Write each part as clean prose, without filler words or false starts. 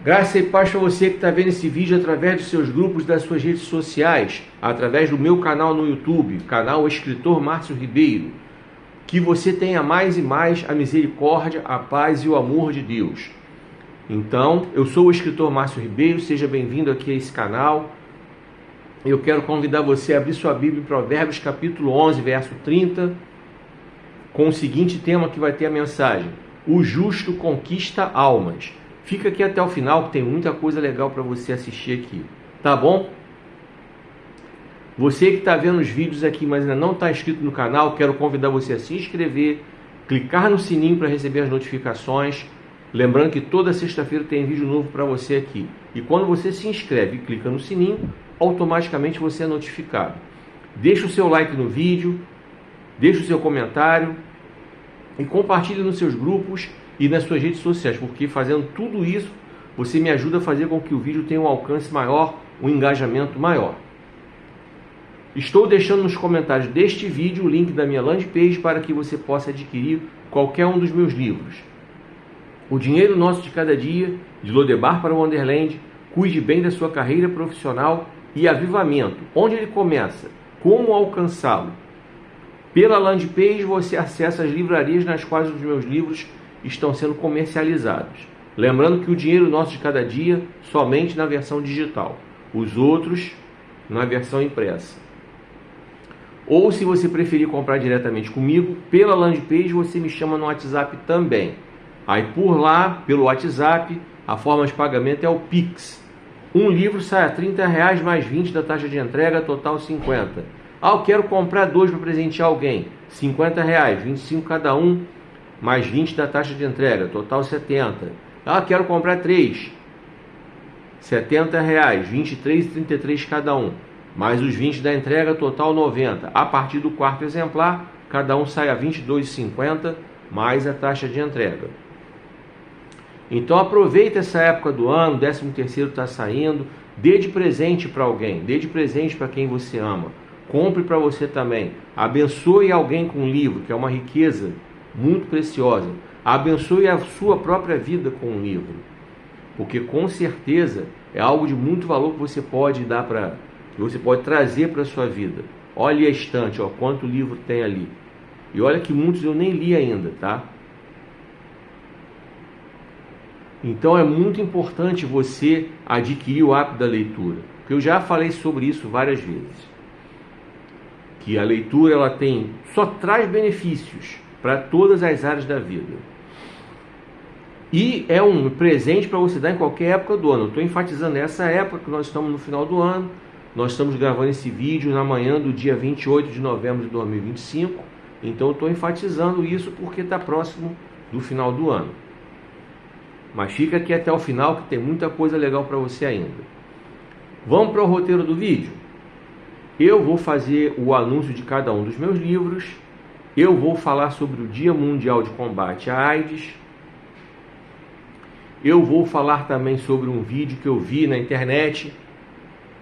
Graça e paz para você que está vendo esse vídeo através dos seus grupos, das suas redes sociais, através do meu canal no YouTube, canal Escritor Márcio Ribeiro. Que você tenha mais e mais a misericórdia, a paz e o amor de Deus. Então, eu sou o Escritor Márcio Ribeiro, seja bem-vindo aqui a esse canal. Eu quero convidar você a abrir sua Bíblia em Provérbios capítulo 11, verso 30, com o seguinte tema que vai ter a mensagem: o justo conquista almas. Fica aqui até o final que tem muita coisa legal para você assistir aqui, tá bom? Você que está vendo os vídeos aqui, mas ainda não está inscrito no canal, quero convidar você a se inscrever, clicar no sininho para receber as notificações. Lembrando que toda sexta-feira tem vídeo novo para você aqui. E quando você se inscreve e clica no sininho, automaticamente você é notificado. Deixa o seu like no vídeo, deixa o seu comentário e compartilhe nos seus grupos e nas suas redes sociais, porque fazendo tudo isso, você me ajuda a fazer com que o vídeo tenha um alcance maior, um engajamento maior. Estou deixando nos comentários deste vídeo o link da minha landing page para que você possa adquirir qualquer um dos meus livros. O Dinheiro Nosso de Cada Dia, de Lodebar para Wonderland, Cuide Bem da Sua Carreira Profissional e Avivamento. Onde ele começa? Como alcançá-lo? Pela landing page você acessa as livrarias nas quais os meus livros estão sendo comercializados. Lembrando que o Dinheiro Nosso de Cada Dia somente na versão digital, os outros na versão impressa. Ou se você preferir comprar diretamente comigo, pela landing page você me chama no WhatsApp também. Aí por lá, pelo WhatsApp, a forma de pagamento é o Pix. Um livro sai a R$30 mais 20 da taxa de entrega, total 50. Eu quero comprar 2 para presentear alguém, R$50, 25 cada um, mais 20 da taxa de entrega, total 70. Quero comprar 3, R$70, 23 e 33 cada um, mais os 20 da entrega, total 90. A partir do 4º exemplar, cada um sai a R$22,50, mais a taxa de entrega. Então aproveita essa época do ano, 13º está saindo, dê de presente para alguém, dê de presente para quem você ama, compre para você também, abençoe alguém com um livro, que é uma riqueza muito preciosa, abençoe a sua própria vida com um livro, porque com certeza é algo de muito valor que você pode dar que você pode trazer para a sua vida. Olha a estante, quanto livro tem ali, e olha que muitos eu nem li ainda, tá? Então é muito importante você adquirir o hábito da leitura, porque eu já falei sobre isso várias vezes, que a leitura só traz benefícios para todas as áreas da vida, e é um presente para você dar em qualquer época do ano. Eu estou enfatizando essa época que nós estamos no final do ano, nós estamos gravando esse vídeo na manhã do dia 28 de novembro de 2025, então eu estou enfatizando isso porque está próximo do final do ano. Mas fica aqui até o final que tem muita coisa legal para você ainda. Vamos para o roteiro do vídeo? Eu vou fazer o anúncio de cada um dos meus livros. Eu vou falar sobre o Dia Mundial de Combate à AIDS. Eu vou falar também sobre um vídeo que eu vi na internet,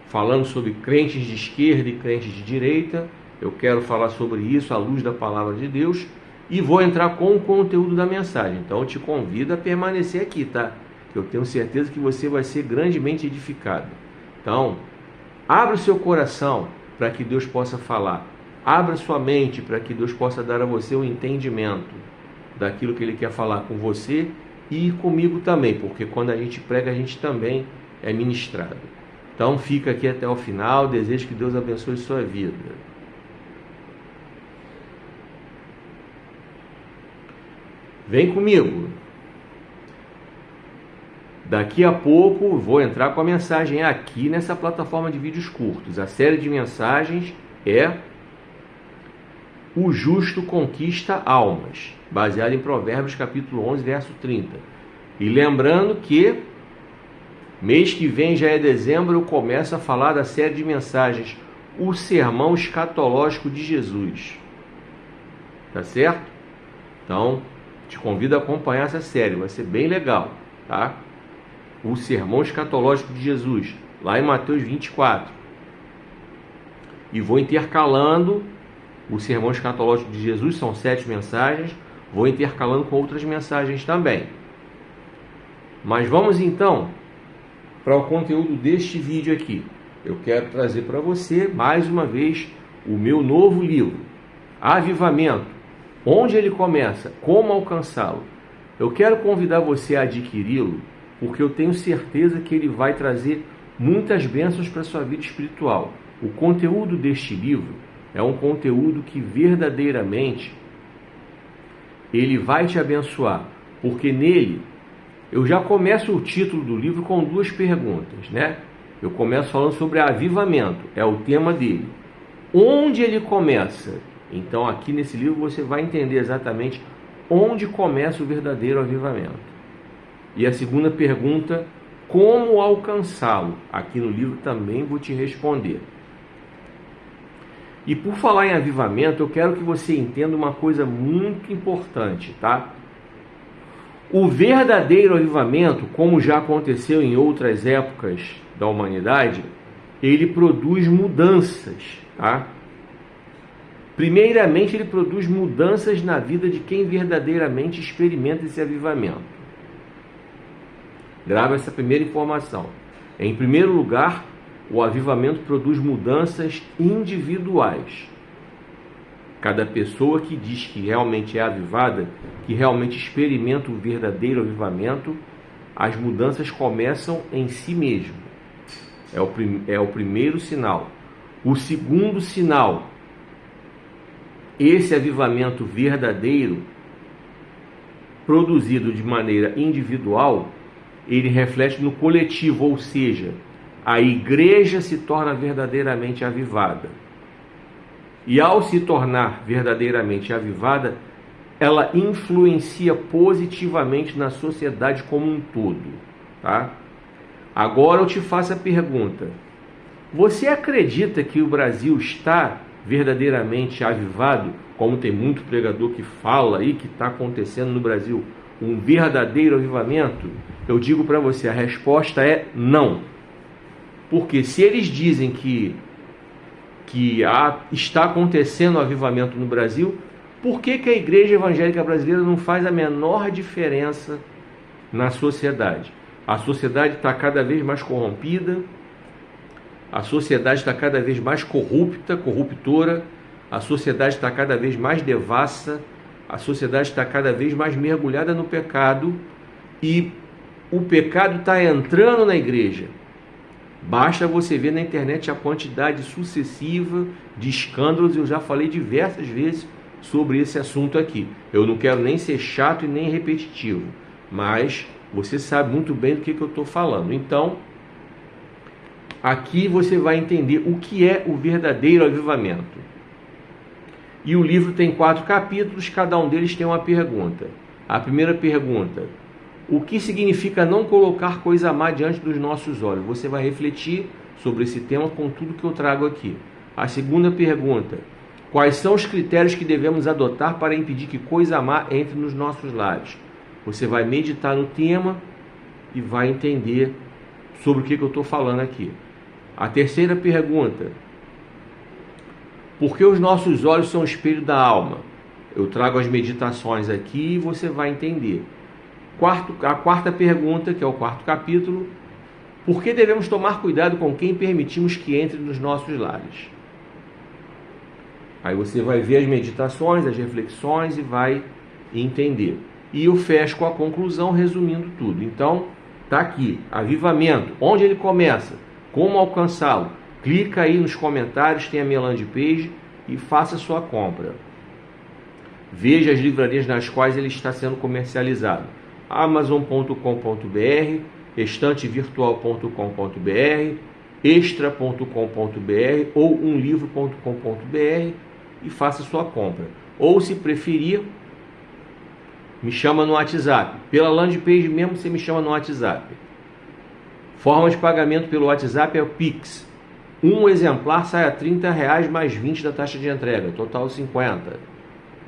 falando sobre crentes de esquerda e crentes de direita. Eu quero falar sobre isso à luz da palavra de Deus. E vou entrar com o conteúdo da mensagem. Então eu te convido a permanecer aqui, tá? Eu tenho certeza que você vai ser grandemente edificado. Então, abra o seu coração para que Deus possa falar. Abra sua mente para que Deus possa dar a você um entendimento daquilo que Ele quer falar com você e comigo também, porque quando a gente prega, a gente também é ministrado. Então fica aqui até o final. Desejo que Deus abençoe sua vida. Vem comigo. Daqui a pouco vou entrar com a mensagem aqui nessa plataforma de vídeos curtos. A série de mensagens é O Justo Conquista Almas, baseada em Provérbios capítulo 11, verso 30. E lembrando que mês que vem já é dezembro, eu começo a falar da série de mensagens O Sermão Escatológico de Jesus. Tá certo? Então, te convido a acompanhar essa série, vai ser bem legal, tá? O Sermão Escatológico de Jesus, lá em Mateus 24. E vou intercalando o Sermão Escatológico de Jesus, são 7 mensagens, vou intercalando com outras mensagens também. Mas vamos então para o conteúdo deste vídeo aqui. Eu quero trazer para você, mais uma vez, o meu novo livro, Avivamento. Onde ele começa? Como alcançá-lo? Eu quero convidar você a adquiri-lo, porque eu tenho certeza que ele vai trazer muitas bênçãos para a sua vida espiritual. O conteúdo deste livro é um conteúdo que verdadeiramente ele vai te abençoar, porque nele eu já começo o título do livro com duas perguntas, né? Eu começo falando sobre avivamento, é o tema dele. Onde ele começa? Então aqui nesse livro você vai entender exatamente onde começa o verdadeiro avivamento. E a segunda pergunta, como alcançá-lo? Aqui no livro também vou te responder. E por falar em avivamento, eu quero que você entenda uma coisa muito importante, tá? O verdadeiro avivamento, como já aconteceu em outras épocas da humanidade, ele produz mudanças, tá? Primeiramente, ele produz mudanças na vida de quem verdadeiramente experimenta esse avivamento. Grava essa primeira informação. Em primeiro lugar, o avivamento produz mudanças individuais. Cada pessoa que diz que realmente é avivada, que realmente experimenta o verdadeiro avivamento, as mudanças começam em si mesmo. É o primeiro sinal. O segundo sinal, esse avivamento verdadeiro, produzido de maneira individual, ele reflete no coletivo, ou seja, a igreja se torna verdadeiramente avivada. E ao se tornar verdadeiramente avivada, ela influencia positivamente na sociedade como um todo, tá? Agora eu te faço a pergunta: você acredita que o Brasil está verdadeiramente avivado, como tem muito pregador que fala aí que está acontecendo no Brasil, um verdadeiro avivamento? Eu digo para você, a resposta é não. Porque se eles dizem que está acontecendo o avivamento no Brasil, por que a igreja evangélica brasileira não faz a menor diferença na sociedade? A sociedade está cada vez mais corrompida, a sociedade está cada vez mais corruptora, a sociedade está cada vez mais devassa, a sociedade está cada vez mais mergulhada no pecado, e o pecado está entrando na igreja. Basta você ver na internet a quantidade sucessiva de escândalos. Eu já falei diversas vezes sobre esse assunto aqui. Eu não quero nem ser chato e nem repetitivo, mas você sabe muito bem do que eu estou falando. Então, aqui você vai entender o que é o verdadeiro avivamento. E o livro tem 4 capítulos, cada um deles tem uma pergunta. A primeira pergunta: o que significa não colocar coisa má diante dos nossos olhos? Você vai refletir sobre esse tema com tudo que eu trago aqui. A segunda pergunta: quais são os critérios que devemos adotar para impedir que coisa má entre nos nossos lares? Você vai meditar no tema e vai entender sobre o que eu estou falando aqui. A terceira pergunta: por que os nossos olhos são o espelho da alma? Eu trago as meditações aqui e você vai entender. A quarta pergunta, que é o 4º capítulo: por que devemos tomar cuidado com quem permitimos que entre nos nossos lares? Aí você vai ver as meditações, as reflexões e vai entender. E eu fecho com a conclusão, resumindo tudo. Então, tá aqui, avivamento, onde ele começa, como alcançá-lo. Clica aí nos comentários, tem a minha landing page e faça sua compra. Veja as livrarias nas quais ele está sendo comercializado: amazon.com.br, estantevirtual.com.br, extra.com.br ou umlivro.com.br, e faça sua compra. Ou, se preferir, me chama no WhatsApp. Pela landing page mesmo você me chama no WhatsApp. Forma de pagamento pelo WhatsApp é o Pix. Um exemplar sai a R$30 mais 20 da taxa de entrega, total 50.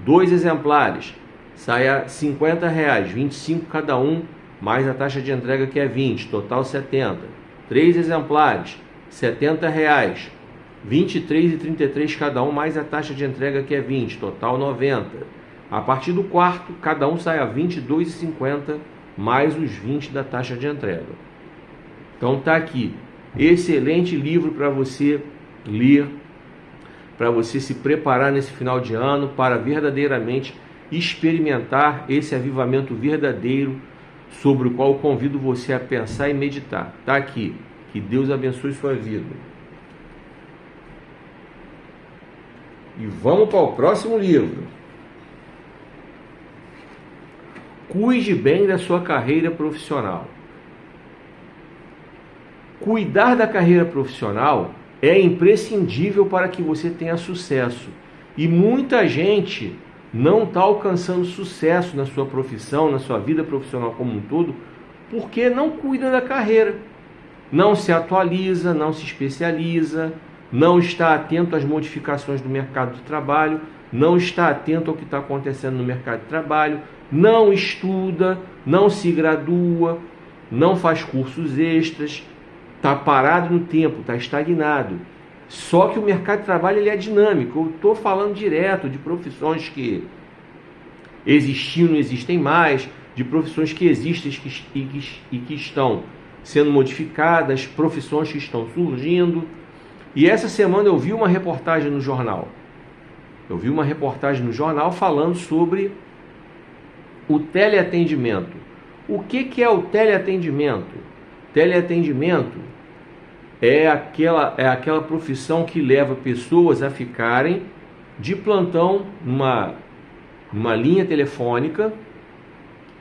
2 exemplares sai a R$50, 25 cada um, mais a taxa de entrega que é 20, total 70. 3 exemplares, R$70, 23 e 33 cada um, mais a taxa de entrega que é 20, total 90. A partir do quarto, cada um sai a R$22,50, mais os 20 da taxa de entrega. Então tá aqui, excelente livro para você ler, para você se preparar nesse final de ano para verdadeiramente experimentar esse avivamento verdadeiro sobre o qual eu convido você a pensar e meditar. Tá aqui. Que Deus abençoe sua vida. E vamos para o próximo livro. Cuide bem da sua carreira profissional. Cuidar da carreira profissional é imprescindível para que você tenha sucesso. E muita gente não está alcançando sucesso na sua profissão, na sua vida profissional como um todo, porque não cuida da carreira. Não se atualiza, não se especializa, não está atento às modificações do mercado de trabalho, não está atento ao que está acontecendo no mercado de trabalho, não estuda, não se gradua, não faz cursos extras, está parado no tempo, está estagnado. Só que o mercado de trabalho ele é dinâmico. Eu estou falando direto de profissões que existiam, não existem mais, de profissões que existem e que estão sendo modificadas, profissões que estão surgindo. E essa semana eu vi uma reportagem no jornal. Falando sobre o teleatendimento. O que é o teleatendimento? Teleatendimento é aquela profissão que leva pessoas a ficarem de plantão numa linha telefônica,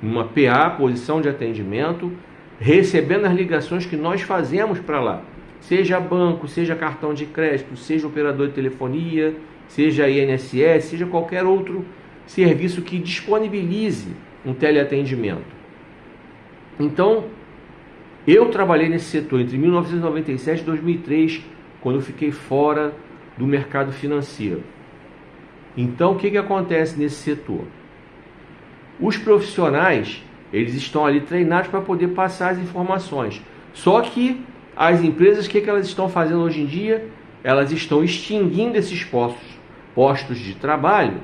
numa PA, posição de atendimento, recebendo as ligações que nós fazemos para lá. Seja banco, seja cartão de crédito, seja operador de telefonia, seja INSS, seja qualquer outro serviço que disponibilize um teleatendimento. Então, eu trabalhei nesse setor entre 1997 e 2003, quando eu fiquei fora do mercado financeiro. Então, o que acontece nesse setor? Os profissionais, eles estão ali treinados para poder passar as informações. Só que as empresas, o que elas estão fazendo hoje em dia? Elas estão extinguindo esses postos de trabalho,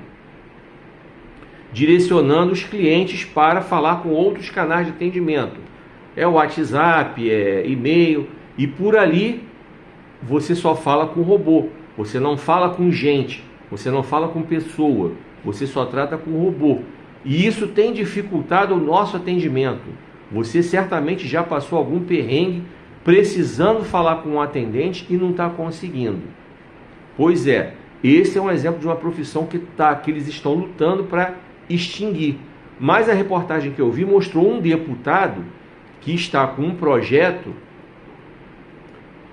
direcionando os clientes para falar com outros canais de atendimento. É o WhatsApp, é e-mail, e por ali você só fala com robô, você não fala com gente, você não fala com pessoa, você só trata com robô. E isso tem dificultado o nosso atendimento. Você certamente já passou algum perrengue precisando falar com um atendente e não está conseguindo. Pois é, esse é um exemplo de uma profissão que eles estão lutando para extinguir. Mas a reportagem que eu vi mostrou um deputado que está com um projeto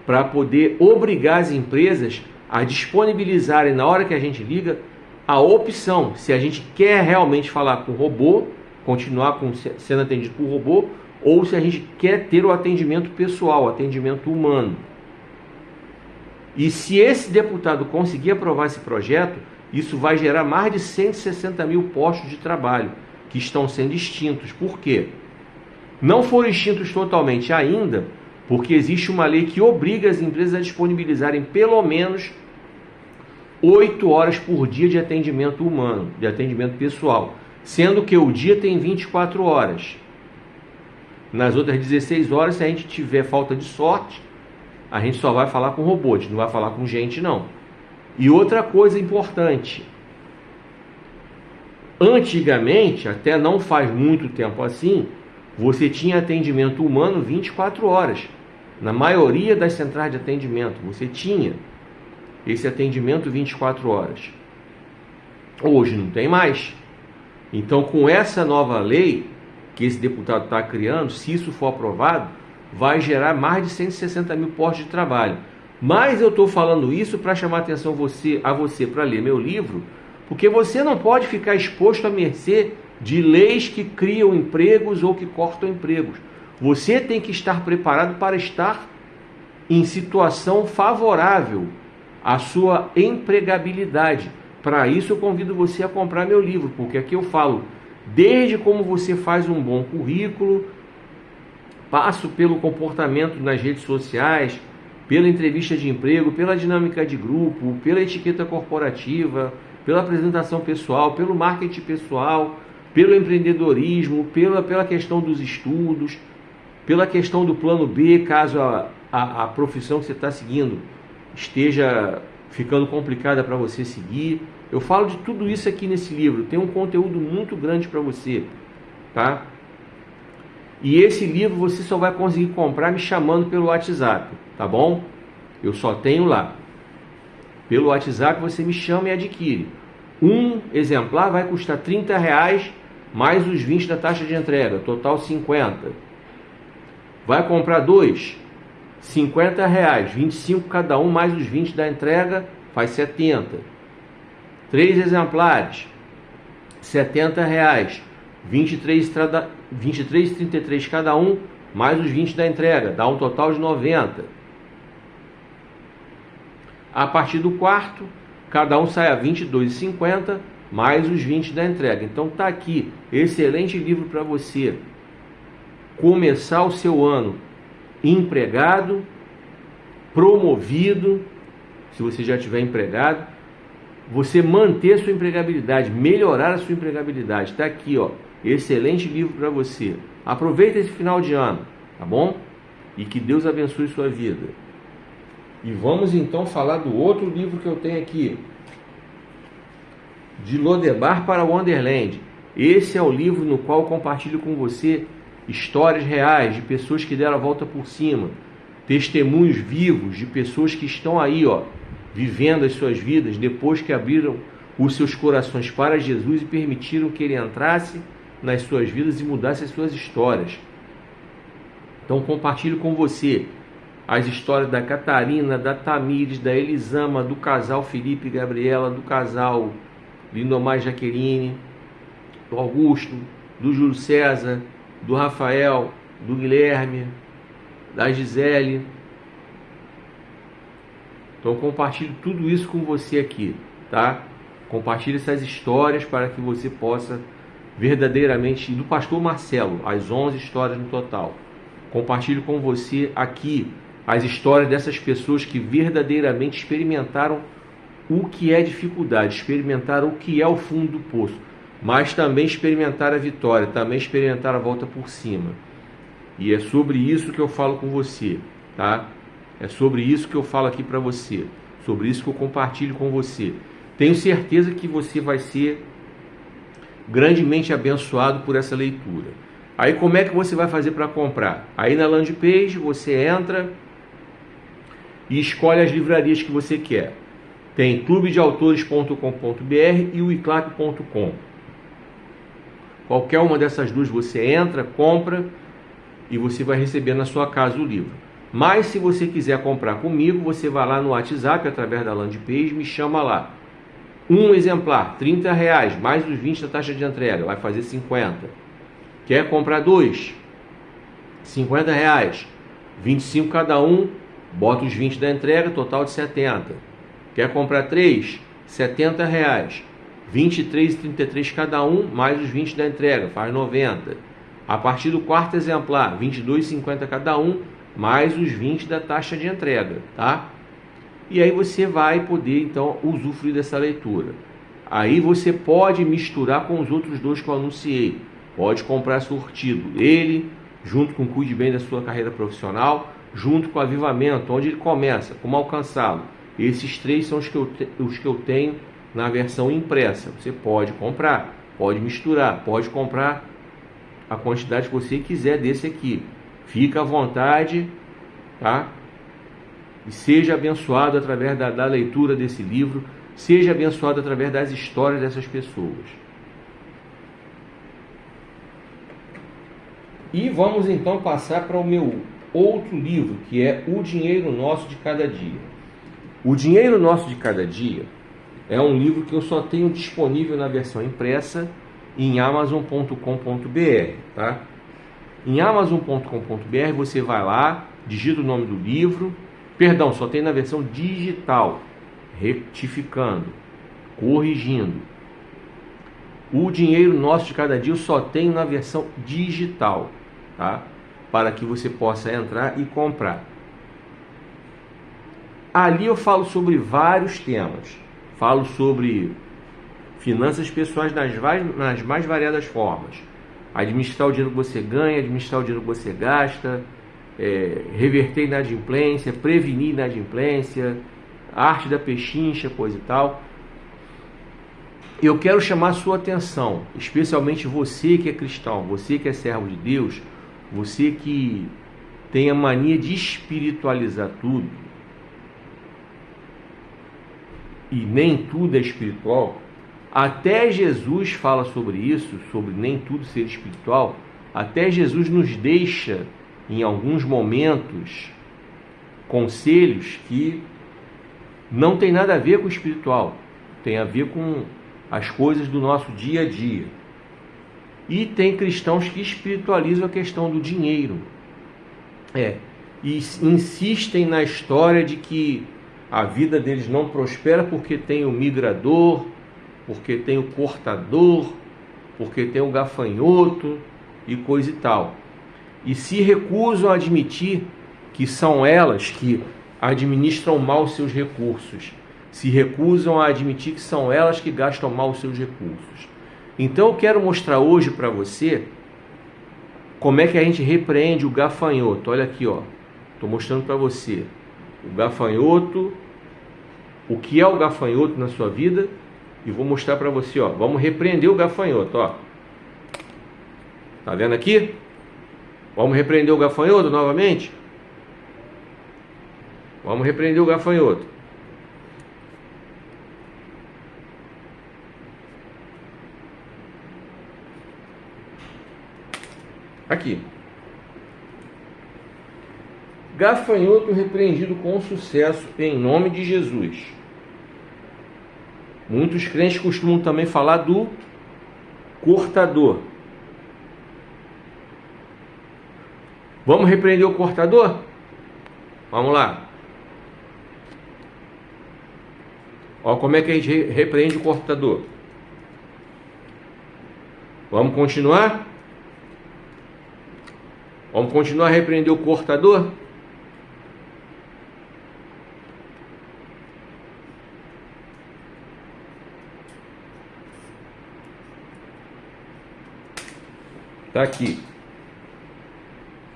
para poder obrigar as empresas a disponibilizarem, na hora que a gente liga, a opção, se a gente quer realmente falar com o robô, continuar sendo atendido por robô, ou se a gente quer ter o atendimento pessoal, o atendimento humano. E se esse deputado conseguir aprovar esse projeto, isso vai gerar mais de 160 mil postos de trabalho que estão sendo extintos. Por quê? Não foram extintos totalmente ainda, porque existe uma lei que obriga as empresas a disponibilizarem pelo menos 8 horas por dia de atendimento humano, de atendimento pessoal, sendo que o dia tem 24 horas. Nas outras 16 horas, se a gente tiver falta de sorte, a gente só vai falar com robô, a gente não vai falar com gente não. E outra coisa importante, antigamente, até não faz muito tempo assim, você tinha atendimento humano 24 horas. Na maioria das centrais de atendimento, você tinha esse atendimento 24 horas. Hoje não tem mais. Então, com essa nova lei que esse deputado está criando, se isso for aprovado, vai gerar mais de 160 mil postos de trabalho. Mas eu estou falando isso para chamar a atenção a você para ler meu livro, porque você não pode ficar exposto à mercê de leis que criam empregos ou que cortam empregos. Você tem que estar preparado para estar em situação favorável à sua empregabilidade. Para isso eu convido você a comprar meu livro, porque aqui eu falo desde como você faz um bom currículo, passo pelo comportamento nas redes sociais, pela entrevista de emprego, pela dinâmica de grupo, pela etiqueta corporativa, pela apresentação pessoal, pelo marketing pessoal, pelo empreendedorismo, pela questão dos estudos. pela questão do plano B, caso a profissão que você está seguindo esteja ficando complicada para você seguir. Eu falo de tudo isso aqui nesse livro, tem um conteúdo muito grande para você, tá? E esse livro você só vai conseguir comprar me chamando pelo WhatsApp, tá bom? Eu só tenho lá. Pelo WhatsApp você me chama e adquire. Um exemplar vai custar R$30 mais os 20 da taxa de entrega, total 50. Vai comprar dois, R$50, 25 cada um mais os 20 da entrega, faz 70. 3 exemplares, R$70, 23,33 cada um, mais os 20 da entrega, dá um total de 90. A partir do quarto, cada um sai a R$22,50, mais os 20 da entrega. Então tá aqui, excelente livro para você começar o seu ano empregado, promovido, se você já tiver empregado, você manter a sua empregabilidade, melhorar a sua empregabilidade. Está aqui, ó, excelente livro para você. Aproveita esse final de ano, tá bom? E que Deus abençoe sua vida. E vamos então falar do outro livro que eu tenho aqui, De Lodebar para Wonderland. Esse é o livro no qual eu compartilho com você histórias reais de pessoas que deram a volta por cima, testemunhos vivos de pessoas que estão aí, ó, vivendo as suas vidas depois que abriram os seus corações para Jesus e permitiram que Ele entrasse nas suas vidas e mudasse as suas histórias. Então compartilho com você as histórias da Catarina, da Tamires, da Elisama, do casal Felipe e Gabriela, do casal Lindomar e Jaqueline, do Augusto, do Júlio César, do Rafael, do Guilherme, da Gisele. Então compartilho tudo isso com você aqui, tá? Compartilhe essas histórias para que você possa verdadeiramente, do pastor Marcelo, as 11 histórias no total. Compartilho com você aqui as histórias dessas pessoas que verdadeiramente experimentaram o que é dificuldade, experimentaram o que é o fundo do poço, mas também experimentaram a vitória, também experimentaram a volta por cima. E é sobre isso que eu falo com você, tá? É sobre isso que eu falo aqui para você, sobre isso que eu compartilho com você. Tenho certeza que você vai ser grandemente abençoado por essa leitura. Aí como é que você vai fazer para comprar? Aí na landing page você entra e escolhe as livrarias que você quer. Tem clubedeautores.com.br e o iclap.com. Qualquer uma dessas duas você entra, compra e você vai receber na sua casa o livro. Mas se você quiser comprar comigo, você vai lá no WhatsApp através da landing page, me chama lá. Um exemplar, R$30, mais os 20 da taxa de entrega, vai fazer 50. Quer comprar dois? R$50, 25 cada um, bota os 20 da entrega, total de 70. Quer comprar três? R$70, 23,33 cada um, mais os 20 da entrega, faz 90. A partir do quarto exemplar, 22,50 cada um, mais os 20 da taxa de entrega, tá? E aí você vai poder, então, usufruir dessa leitura. Aí você pode misturar com os outros dois que eu anunciei. Pode comprar sortido. Ele, junto com Cuide Bem da Sua Carreira Profissional, junto com o Avivamento, onde ele começa, como alcançá-lo. Esses três são os que eu tenho na versão impressa. Você pode comprar, pode misturar, pode comprar a quantidade que você quiser desse aqui. Fica à vontade, tá? E seja abençoado através da leitura desse livro, seja abençoado através das histórias dessas pessoas. E vamos então passar para o meu outro livro, que é O Dinheiro Nosso de Cada Dia. O Dinheiro Nosso de Cada Dia é um livro que eu só tenho disponível na versão impressa em amazon.com.br, tá? Em amazon.com.br você vai lá, digita o nome do livro, perdão, só tem na versão digital, rectificando, corrigindo. O Dinheiro Nosso de Cada Dia eu só tenho na versão digital, tá? Para que você possa entrar e comprar. Ali eu falo sobre vários temas. Falo sobre finanças pessoais nas mais variadas formas. administrar o dinheiro que você ganha, administrar o dinheiro que você gasta, reverter inadimplência, prevenir inadimplência, arte da pechincha, coisa e tal. Eu quero chamar a sua atenção, especialmente você que é cristão, você que é servo de Deus, você que tem a mania de espiritualizar tudo, e nem tudo é espiritual. Até Jesus fala sobre isso, sobre nem tudo ser espiritual. Até Jesus nos deixa, em alguns momentos, conselhos que não tem nada a ver com o espiritual, tem a ver com as coisas do nosso dia a dia. E tem cristãos que espiritualizam a questão do dinheiro. E insistem na história de que a vida deles não prospera porque tem o migrador, porque tem o cortador, porque tem o gafanhoto e coisa e tal. E se recusam a admitir que são elas que administram mal os seus recursos. Se recusam a admitir que são elas que gastam mal os seus recursos. Então eu quero mostrar hoje para você como é que a gente repreende o gafanhoto. Olha aqui, ó. Estou mostrando para você o gafanhoto, o que é o gafanhoto na sua vida, e vou mostrar para você, ó. Vamos repreender o gafanhoto, ó. Tá vendo aqui? Vamos repreender o gafanhoto novamente? Vamos repreender o gafanhoto. Aqui. Gafanhoto repreendido com sucesso em nome de Jesus. Muitos crentes costumam também falar do cortador. Vamos repreender o cortador? Vamos lá. Olha como é que a gente repreende o cortador. Vamos continuar? Vamos continuar a repreender o cortador? Está aqui.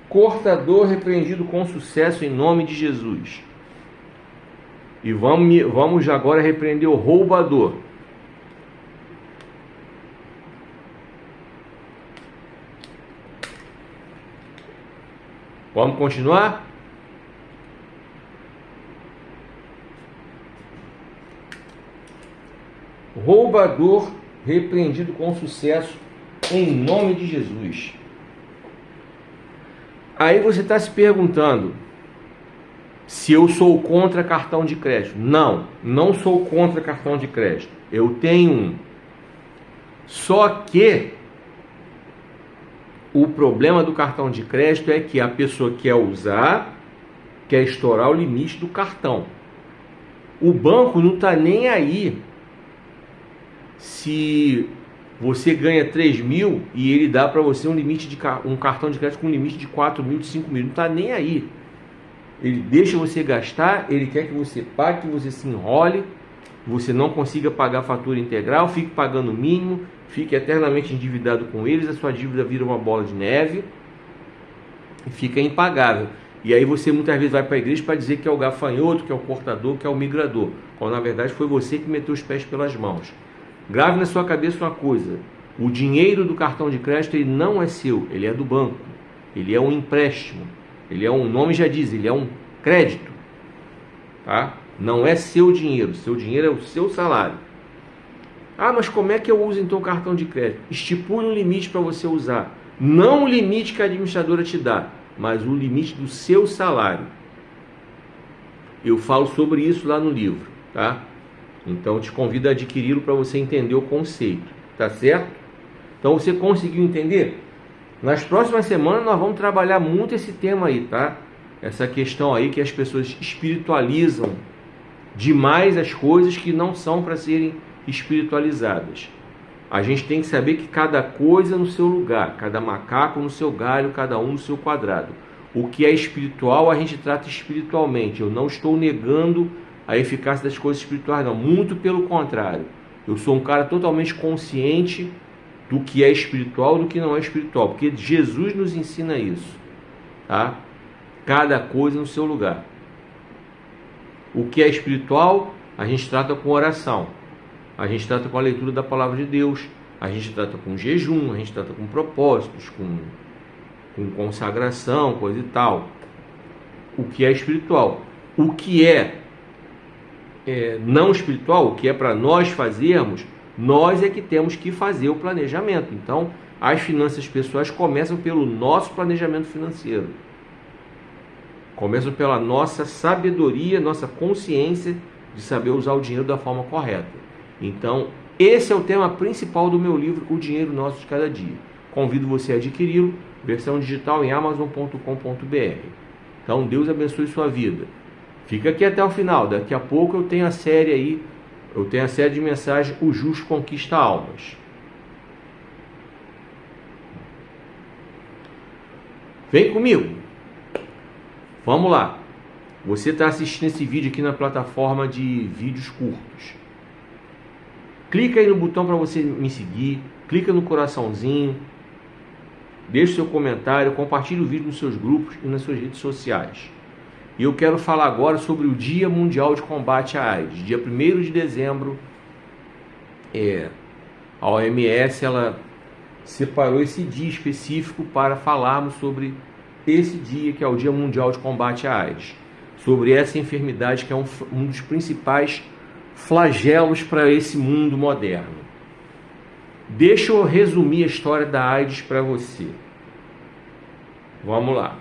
Cortador repreendido com sucesso em nome de Jesus. E vamos agora repreender o roubador. Vamos continuar? Roubador repreendido com sucesso em nome de Jesus. Aí você está se perguntando se eu sou contra cartão de crédito. Não, não sou contra cartão de crédito. Eu tenho um. Só que o problema do cartão de crédito é que a pessoa quer usar, quer estourar o limite do cartão. O banco não está nem aí se você ganha 3 mil e ele dá para você um cartão de crédito com um limite de 4 mil, de 5 mil. Não está nem aí. Ele deixa você gastar, ele quer que você pague, que você se enrole, que você não consiga pagar a fatura integral, fique pagando o mínimo, fique eternamente endividado com eles, a sua dívida vira uma bola de neve e fica impagável. E aí você muitas vezes vai para a igreja para dizer que é o gafanhoto, que é o cortador, que é o migrador, quando na verdade foi você que meteu os pés pelas mãos. Grave na sua cabeça uma coisa: o dinheiro do cartão de crédito ele não é seu, ele é do banco, ele é um empréstimo, ele é o nome já diz, ele é um crédito, tá? Não é seu dinheiro é o seu salário. Ah, mas como é que eu uso então o cartão de crédito? Estipule um limite para você usar, não o limite que a administradora te dá, mas o limite do seu salário. Eu falo sobre isso lá no livro, tá? Então eu te convido a adquiri-lo para você entender o conceito, tá certo? Então você conseguiu entender? Nas próximas semanas nós vamos trabalhar muito esse tema aí, tá? Essa questão aí que as pessoas espiritualizam demais as coisas que não são para serem espiritualizadas. A gente tem que saber que cada coisa no seu lugar, cada macaco no seu galho, cada um no seu quadrado. O que é espiritual a gente trata espiritualmente. Eu não estou negando a eficácia das coisas espirituais, não. Muito pelo contrário. Eu sou um cara totalmente consciente do que é espiritual e do que não é espiritual, porque Jesus nos ensina isso, tá? Cada coisa no seu lugar. O que é espiritual, a gente trata com oração, a gente trata com a leitura da palavra de Deus, a gente trata com jejum, a gente trata com propósitos, com consagração, coisa e tal. O que é espiritual. O que é não espiritual, o que é para nós fazermos, nós é que temos que fazer o planejamento. Então, as finanças pessoais começam pelo nosso planejamento financeiro. Começam pela nossa sabedoria, nossa consciência de saber usar o dinheiro da forma correta. Então, esse é o tema principal do meu livro, O Dinheiro Nosso de Cada Dia. Convido você a adquiri-lo, versão digital em amazon.com.br. Então, Deus abençoe sua vida. Fica aqui até o final. Daqui a pouco eu tenho a série aí, eu tenho a série de mensagens O Justo Conquista Almas. Vem comigo. Vamos lá. Você está assistindo esse vídeo aqui na plataforma de vídeos curtos. Clica aí no botão para você me seguir. Clica no coraçãozinho. Deixe seu comentário. Compartilhe o vídeo nos seus grupos e nas suas redes sociais. E eu quero falar agora sobre o Dia Mundial de Combate à AIDS. Dia 1º de dezembro, a OMS ela separou esse dia específico para falarmos sobre esse dia, que é o Dia Mundial de Combate à AIDS. Sobre essa enfermidade que é um dos principais flagelos para esse mundo moderno. Deixa eu resumir a história da AIDS para você. Vamos lá.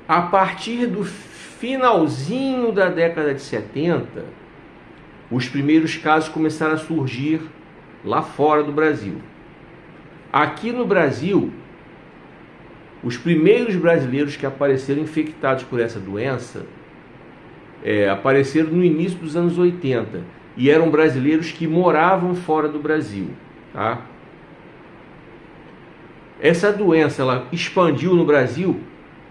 A partir do finalzinho da década de 70, os primeiros casos começaram a surgir lá fora do Brasil. Aqui no Brasil, os primeiros brasileiros que apareceram infectados por essa doença apareceram no início dos anos 80 e eram brasileiros que moravam fora do Brasil, tá? Essa doença ela expandiu no Brasil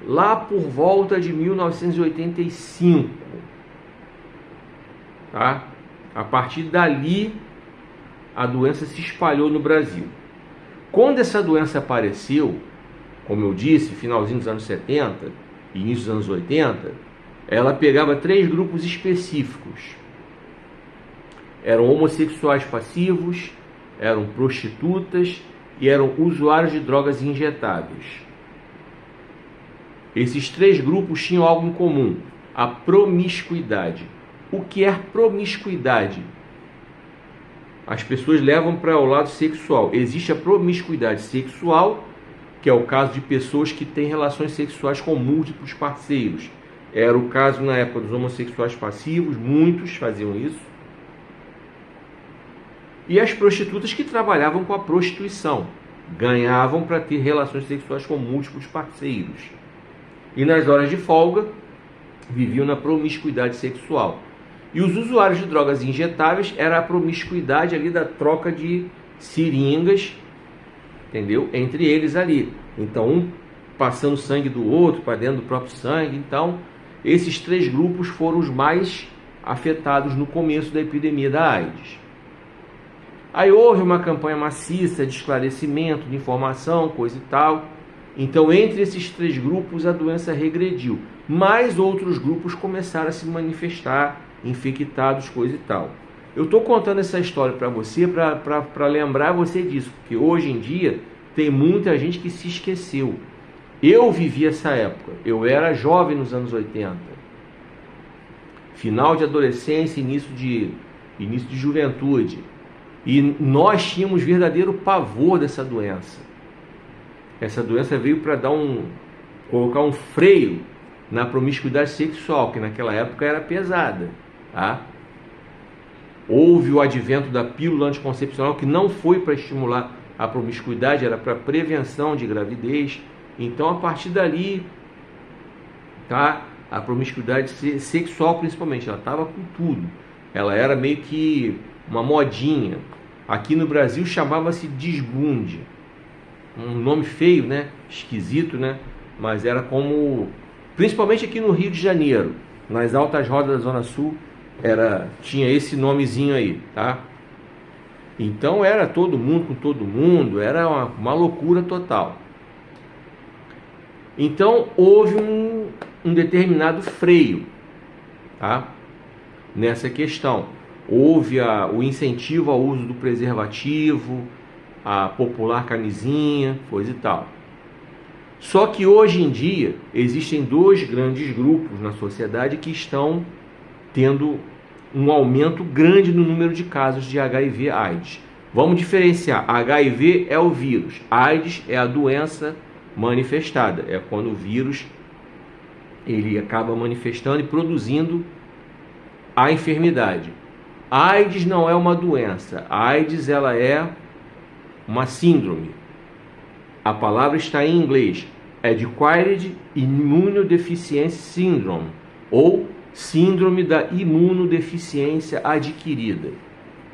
lá por volta de 1985, tá? A partir dali a doença se espalhou no Brasil. Quando essa doença apareceu, como eu disse, finalzinho dos anos 70, início dos anos 80, ela pegava 3 grupos específicos. Eram homossexuais passivos, eram prostitutas e eram usuários de drogas injetáveis. Esses 3 grupos tinham algo em comum: a promiscuidade. O que é promiscuidade? As pessoas levam para o lado sexual. Existe a promiscuidade sexual, que é o caso de pessoas que têm relações sexuais com múltiplos parceiros. Era o caso na época dos homossexuais passivos, muitos faziam isso. E as prostitutas que trabalhavam com a prostituição, ganhavam para ter relações sexuais com múltiplos parceiros. E nas horas de folga, viviam na promiscuidade sexual. E os usuários de drogas injetáveis era a promiscuidade ali da troca de seringas, entendeu? Entre eles ali. Então, um passando sangue do outro para dentro do próprio sangue. Então, esses 3 grupos foram os mais afetados no começo da epidemia da AIDS. Aí houve uma campanha maciça de esclarecimento, de informação, coisa e tal. Então, entre esses 3 grupos, a doença regrediu. Mas outros grupos começaram a se manifestar, infectados, coisa e tal. Eu estou contando essa história para você, para lembrar você disso, porque hoje em dia tem muita gente que se esqueceu. Eu vivi essa época, eu era jovem nos anos 80. Final de adolescência, início de juventude. E nós tínhamos verdadeiro pavor dessa doença. Essa doença veio para colocar um freio na promiscuidade sexual, que naquela época era pesada, tá? Houve o advento da pílula anticoncepcional, que não foi para estimular a promiscuidade, era para prevenção de gravidez. Então, a partir dali, tá? A promiscuidade sexual, principalmente, ela estava com tudo. Ela era meio que uma modinha. Aqui no Brasil chamava-se desbunde. Um nome feio, né? Esquisito, né? Mas era como... Principalmente aqui no Rio de Janeiro, nas altas rodas da Zona Sul, tinha esse nomezinho aí, tá? Então era todo mundo com todo mundo, era uma loucura total. Então houve um determinado freio, tá? Nessa questão. Houve o incentivo ao uso do preservativo, a popular camisinha, coisa e tal. Só que hoje em dia existem dois grandes grupos na sociedade que estão tendo um aumento grande no número de casos de HIV/AIDS. Vamos diferenciar. HIV é o vírus, AIDS é a doença manifestada. É quando o vírus ele acaba manifestando e produzindo a enfermidade. AIDS não é uma doença. A AIDS ela é uma síndrome. A palavra está em inglês. Acquired Immunodeficiency Syndrome, ou síndrome da imunodeficiência adquirida,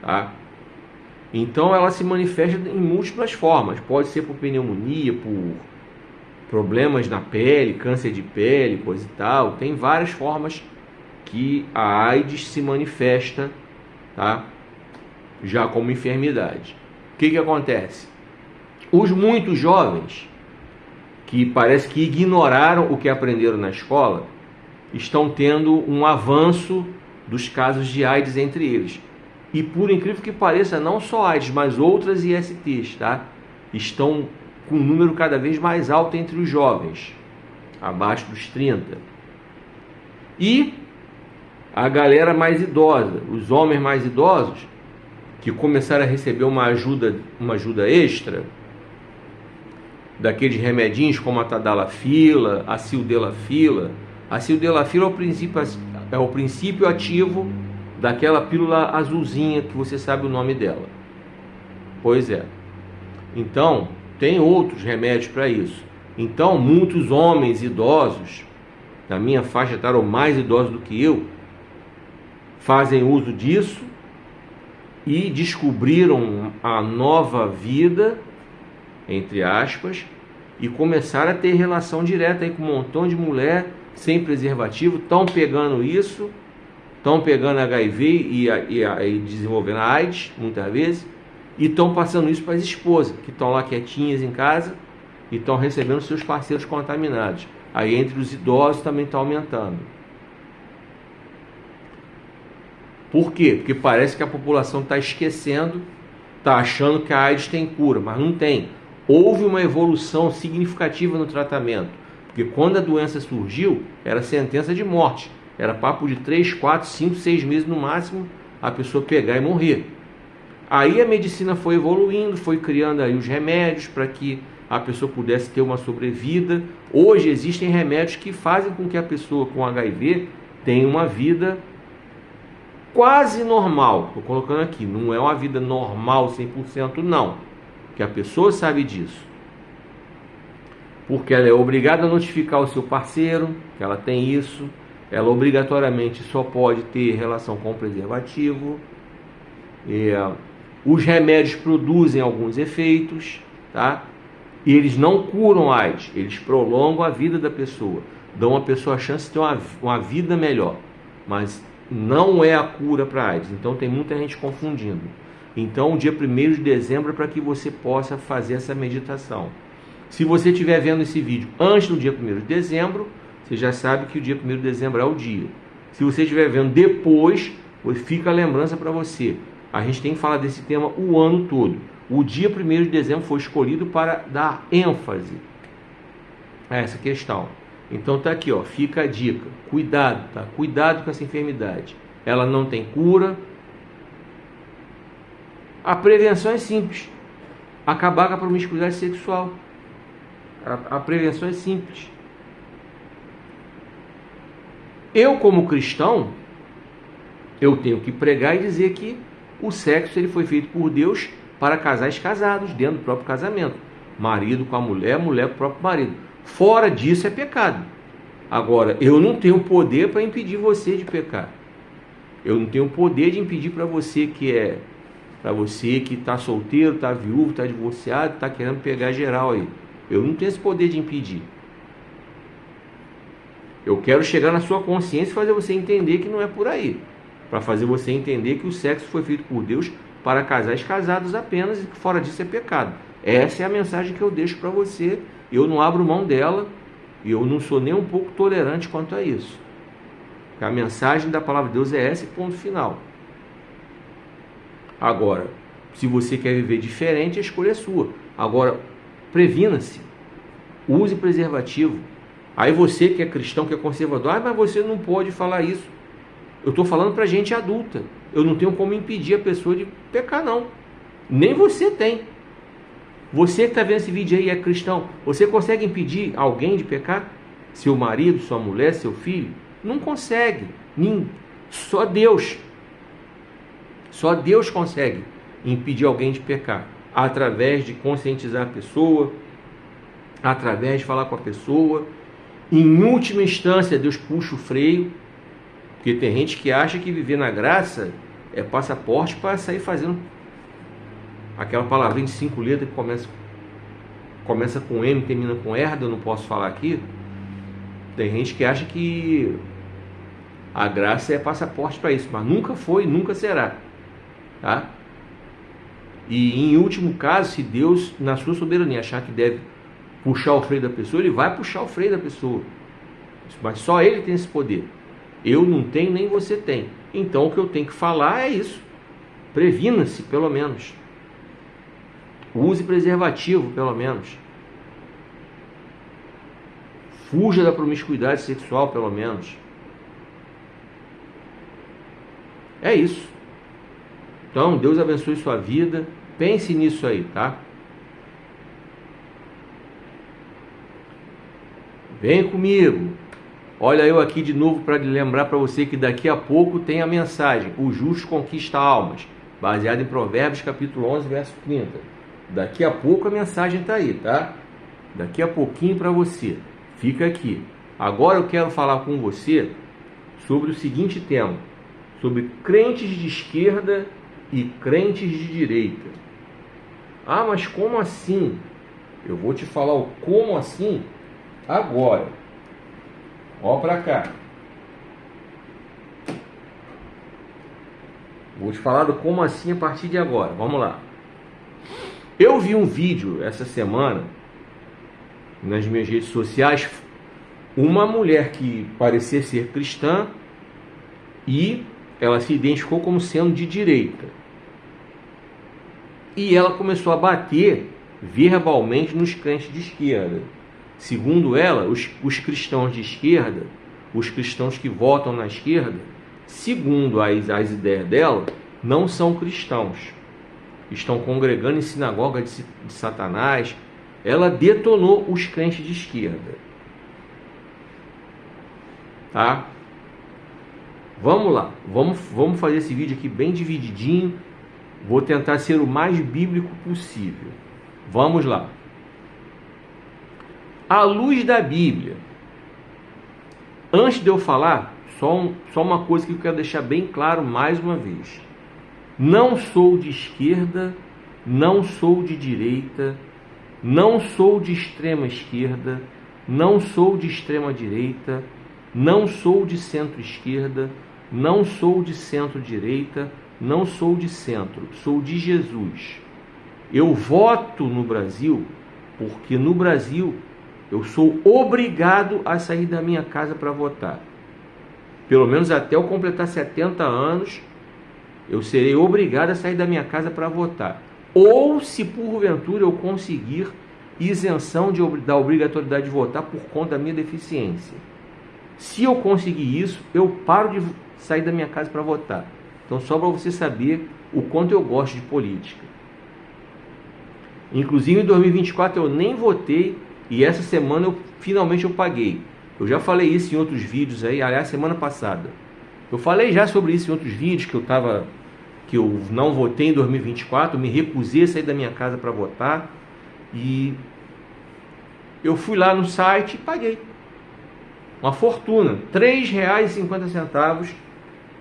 tá? Então ela se manifesta em múltiplas formas. Pode ser por pneumonia, por problemas na pele, câncer de pele, coisa e tal. Tem várias formas que a AIDS se manifesta, tá? Já como enfermidade. O que acontece? Os muito jovens, que parece que ignoraram o que aprenderam na escola, estão tendo um avanço dos casos de AIDS entre eles. E por incrível que pareça, não só AIDS, mas outras ISTs, tá? Estão com um número cada vez mais alto entre os jovens, abaixo dos 30. E a galera mais idosa, os homens mais idosos, que começaram a receber uma ajuda extra, daqueles remedinhos como a tadalafila, a sildenafila. A sildenafila é o princípio ativo daquela pílula azulzinha que você sabe o nome dela. Pois é. Então, tem outros remédios para isso. Então, muitos homens idosos, da minha faixa etária ou mais idosos do que eu, fazem uso disso e descobriram a nova vida, entre aspas, e começaram a ter relação direta aí com um montão de mulher sem preservativo, estão pegando isso, estão pegando HIV e desenvolvendo a AIDS, muitas vezes, e estão passando isso para as esposas, que estão lá quietinhas em casa e estão recebendo seus parceiros contaminados. Aí entre os idosos também está aumentando. Por quê? Porque parece que a população está esquecendo, está achando que a AIDS tem cura, mas não tem. Houve uma evolução significativa no tratamento, porque quando a doença surgiu, era sentença de morte. Era papo de 3, 4, 5, 6 meses no máximo, a pessoa pegar e morrer. Aí a medicina foi evoluindo, foi criando aí os remédios para que a pessoa pudesse ter uma sobrevida. Hoje existem remédios que fazem com que a pessoa com HIV tenha uma vida quase normal. Estou colocando aqui, não é uma vida normal 100% não, que a pessoa sabe disso. Porque ela é obrigada a notificar o seu parceiro que ela tem isso, ela obrigatoriamente só pode ter relação com preservativo, os remédios produzem alguns efeitos, tá? E eles não curam AIDS, eles prolongam a vida da pessoa, dão a pessoa a chance de ter uma vida melhor, mas não é a cura para AIDS. Então tem muita gente confundindo. Então o dia 1º de dezembro é para que você possa fazer essa meditação. Se você estiver vendo esse vídeo antes do dia 1º de dezembro, você já sabe que o dia 1º de dezembro é o dia. Se você estiver vendo depois, fica a lembrança para você. A gente tem que falar desse tema o ano todo. O dia 1º de dezembro foi escolhido para dar ênfase a essa questão. Então tá aqui, ó, fica a dica. Cuidado, tá? Cuidado com essa enfermidade. Ela não tem cura. A prevenção é simples. Acabar com a promiscuidade sexual. A prevenção é simples. Eu, como cristão, eu tenho que pregar e dizer que o sexo ele foi feito por Deus para casais casados, dentro do próprio casamento. Marido com a mulher com o próprio marido. Fora disso é pecado. Agora, eu não tenho poder para impedir você de pecar. Eu não tenho poder de impedir para você que está solteiro, está viúvo, está divorciado, está querendo pegar geral aí. Eu não tenho esse poder de impedir. Eu quero chegar na sua consciência e fazer você entender que não é por aí. Para fazer você entender que o sexo foi feito por Deus para casais casados apenas, e que fora disso é pecado. Essa é a mensagem que eu deixo para você. Eu não abro mão dela, e eu não sou nem um pouco tolerante quanto a isso. A mensagem da palavra de Deus é essa, ponto final. Agora, se você quer viver diferente, a escolha é sua. Agora, previna-se. Use preservativo. Aí você que é cristão, que é conservador, mas você não pode falar isso. Eu estou falando para gente adulta. Eu não tenho como impedir a pessoa de pecar, não. Nem você tem. Você que está vendo esse vídeo aí e é cristão, você consegue impedir alguém de pecar? Seu marido, sua mulher, seu filho? Não consegue. Só Deus. Só Deus consegue impedir alguém de pecar. Através de conscientizar a pessoa, através de falar com a pessoa. Em última instância, Deus puxa o freio. Porque tem gente que acha que viver na graça é passaporte para sair fazendo aquela palavrinha de 5 letras que começa com M, termina com R, eu não posso falar aqui. Tem gente que acha que a graça é passaporte para isso, mas nunca foi, nunca será. Tá? E em último caso, se Deus, na sua soberania, achar que deve puxar o freio da pessoa, Ele vai puxar o freio da pessoa. Mas só Ele tem esse poder. Eu não tenho, nem você tem. Então o que eu tenho que falar é isso. Previna-se, pelo menos. Use preservativo, pelo menos. Fuja da promiscuidade sexual, pelo menos. É isso. Então, Deus abençoe sua vida. Pense nisso aí, tá? Vem comigo. Olha eu aqui de novo para lembrar para você que daqui a pouco tem a mensagem: o justo conquista almas, baseado em Provérbios capítulo 11, verso 30. Daqui a pouco a mensagem está aí, tá? Daqui a pouquinho para você. Fica aqui. Agora eu quero falar com você sobre o seguinte tema: sobre crentes de esquerda e crentes de direita. Ah, mas como assim? Eu vou te falar o como assim agora. Olha para cá. Vou te falar do como assim a partir de agora. Vamos lá. Eu vi um vídeo essa semana nas minhas redes sociais, uma mulher que parecia ser cristã e ela se identificou como sendo de direita. E ela começou a bater verbalmente nos crentes de esquerda. Segundo ela, os cristãos de esquerda, os cristãos que votam na esquerda, segundo as ideias dela, não são cristãos. Estão congregando em sinagoga de Satanás. Ela detonou os crentes de esquerda. Tá? Vamos lá. Vamos fazer esse vídeo aqui bem divididinho. Vou tentar ser o mais bíblico possível. Vamos lá. À luz da Bíblia. Antes de eu falar, só uma coisa que eu quero deixar bem claro mais uma vez. Não sou de esquerda, não sou de direita, não sou de extrema esquerda, não sou de extrema direita, não sou de centro-esquerda, não sou de centro-direita, não sou de centro, sou de Jesus. Eu voto no Brasil porque no Brasil eu sou obrigado a sair da minha casa para votar. Pelo menos até eu completar 70 anos, eu serei obrigado a sair da minha casa para votar. Ou se porventura eu conseguir isenção da obrigatoriedade de votar por conta da minha deficiência. Se eu conseguir isso, eu paro de sair da minha casa para votar. Então, só para você saber o quanto eu gosto de política. Inclusive, em 2024 eu nem votei e essa semana finalmente eu paguei. Eu já falei isso em outros vídeos aí, aliás, semana passada. Eu falei já sobre isso em outros vídeos, que eu não votei em 2024, me recusei a sair da minha casa para votar. E eu fui lá no site e paguei. Uma fortuna, R$ 3,50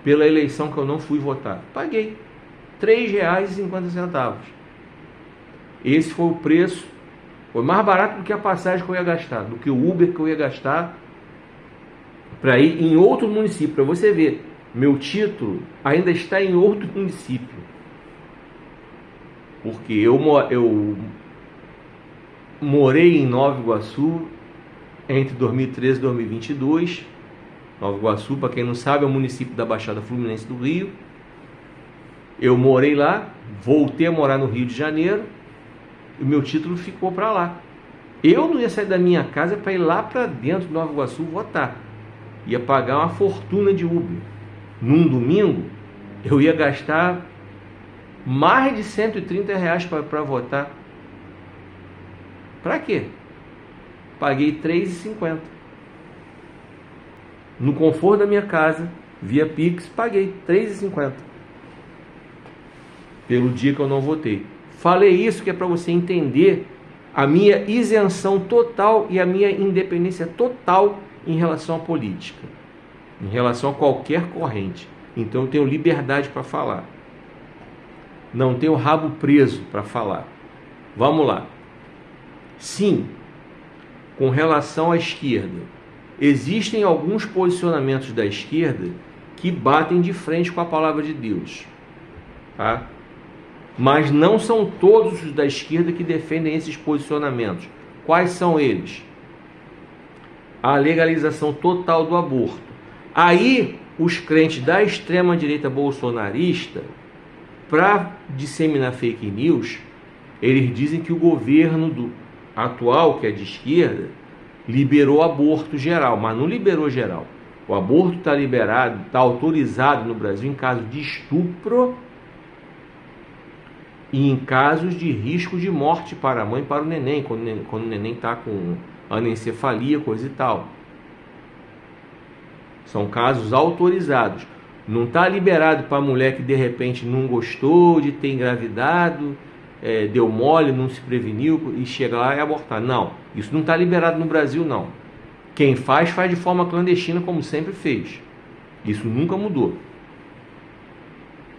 pela eleição que eu não fui votar. Paguei R$ 3,50. Esse foi o preço. Foi mais barato do que a passagem que eu ia gastar, do que o Uber que eu ia gastar para ir em outro município. Para você ver, meu título ainda está em outro município. Porque eu morei em Nova Iguaçu entre 2013 e 2022. Nova Iguaçu, para quem não sabe, é o município da Baixada Fluminense do Rio. Eu morei lá, voltei a morar no Rio de Janeiro e o meu título ficou para lá. Eu não ia sair da minha casa para ir lá para dentro de Nova Iguaçu votar. Ia pagar uma fortuna de Uber. Num domingo, eu ia gastar mais de R$130 para votar. Para quê? Paguei R$3,50. No conforto da minha casa, via Pix, paguei R$3,50 pelo dia que eu não votei. Falei isso que é para você entender a minha isenção total e a minha independência total em relação à política, em relação a qualquer corrente. Então eu tenho liberdade para falar. Não tenho rabo preso para falar. Vamos lá. Sim, com relação à esquerda, existem alguns posicionamentos da esquerda que batem de frente com a palavra de Deus, tá? Mas não são todos os da esquerda que defendem esses posicionamentos. Quais são eles? A legalização total do aborto. Aí, os crentes da extrema-direita bolsonarista, para disseminar fake news, eles dizem que o governo atual, que é de esquerda, liberou aborto geral, mas não liberou geral. O aborto está liberado, está autorizado no Brasil em caso de estupro e em casos de risco de morte para a mãe e para o neném, quando o neném está com anencefalia, coisa e tal. São casos autorizados. Não está liberado para a mulher que de repente não gostou de ter engravidado, deu mole, não se preveniu e chega lá e abortar. Não, isso não está liberado no Brasil, não. Quem faz de forma clandestina, como sempre fez. Isso nunca mudou.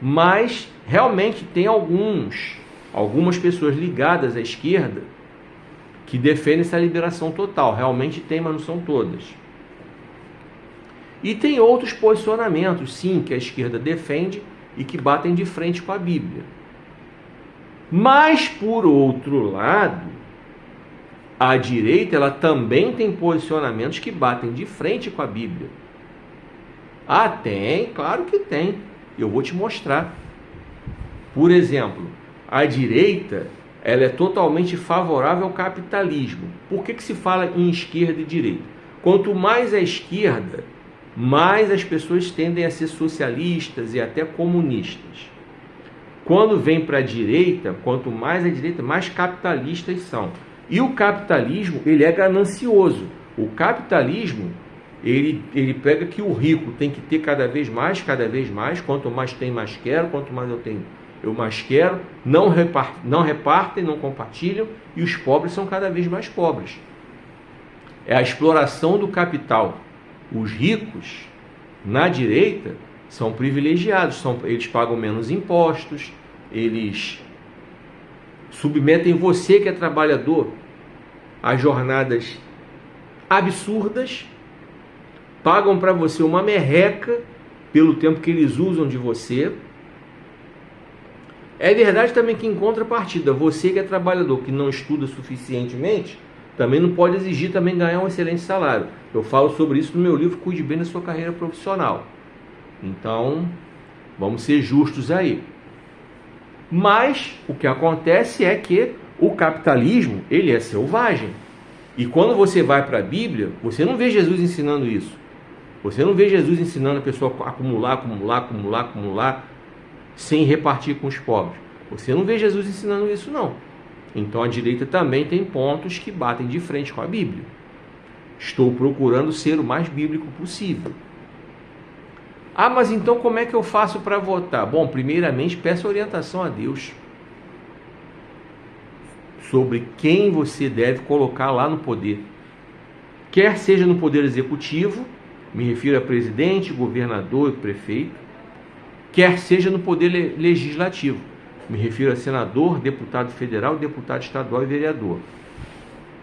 Mas realmente tem algumas pessoas ligadas à esquerda que defendem essa liberação total. Realmente tem, mas não são todas. E tem outros posicionamentos, sim, que a esquerda defende e que batem de frente com a Bíblia. Mas, por outro lado, a direita ela também tem posicionamentos que batem de frente com a Bíblia. Ah, tem? Claro que tem. Eu vou te mostrar. Por exemplo, a direita ela é totalmente favorável ao capitalismo. Por que se fala em esquerda e direita? Quanto mais a esquerda, mais as pessoas tendem a ser socialistas e até comunistas. Quando vem para a direita, quanto mais a direita, mais capitalistas são. E o capitalismo, ele é ganancioso. O capitalismo, ele pega que o rico tem que ter cada vez mais, quanto mais tem, mais quero, quanto mais eu tenho, eu mais quero, não repartem, não compartilham, e os pobres são cada vez mais pobres. É a exploração do capital. Os ricos, na direita, são privilegiados, eles pagam menos impostos, eles submetem você que é trabalhador a jornadas absurdas, pagam para você uma merreca pelo tempo que eles usam de você. É verdade também que em contrapartida, você que é trabalhador, que não estuda suficientemente, também não pode exigir também ganhar um excelente salário. Eu falo sobre isso no meu livro Cuide Bem da Sua Carreira Profissional. Então, vamos ser justos aí. Mas o que acontece é que o capitalismo, ele é selvagem. E quando você vai para a Bíblia, você não vê Jesus ensinando isso. Você não vê Jesus ensinando a pessoa a acumular, sem repartir com os pobres. Você não vê Jesus ensinando isso, não. Então a direita também tem pontos que batem de frente com a Bíblia. Estou procurando ser o mais bíblico possível. Ah, mas então como é que eu faço para votar? Bom, primeiramente peça orientação a Deus sobre quem você deve colocar lá no poder. Quer seja no poder executivo, me refiro a presidente, governador e prefeito, quer seja no poder legislativo, me refiro a senador, deputado federal, deputado estadual e vereador.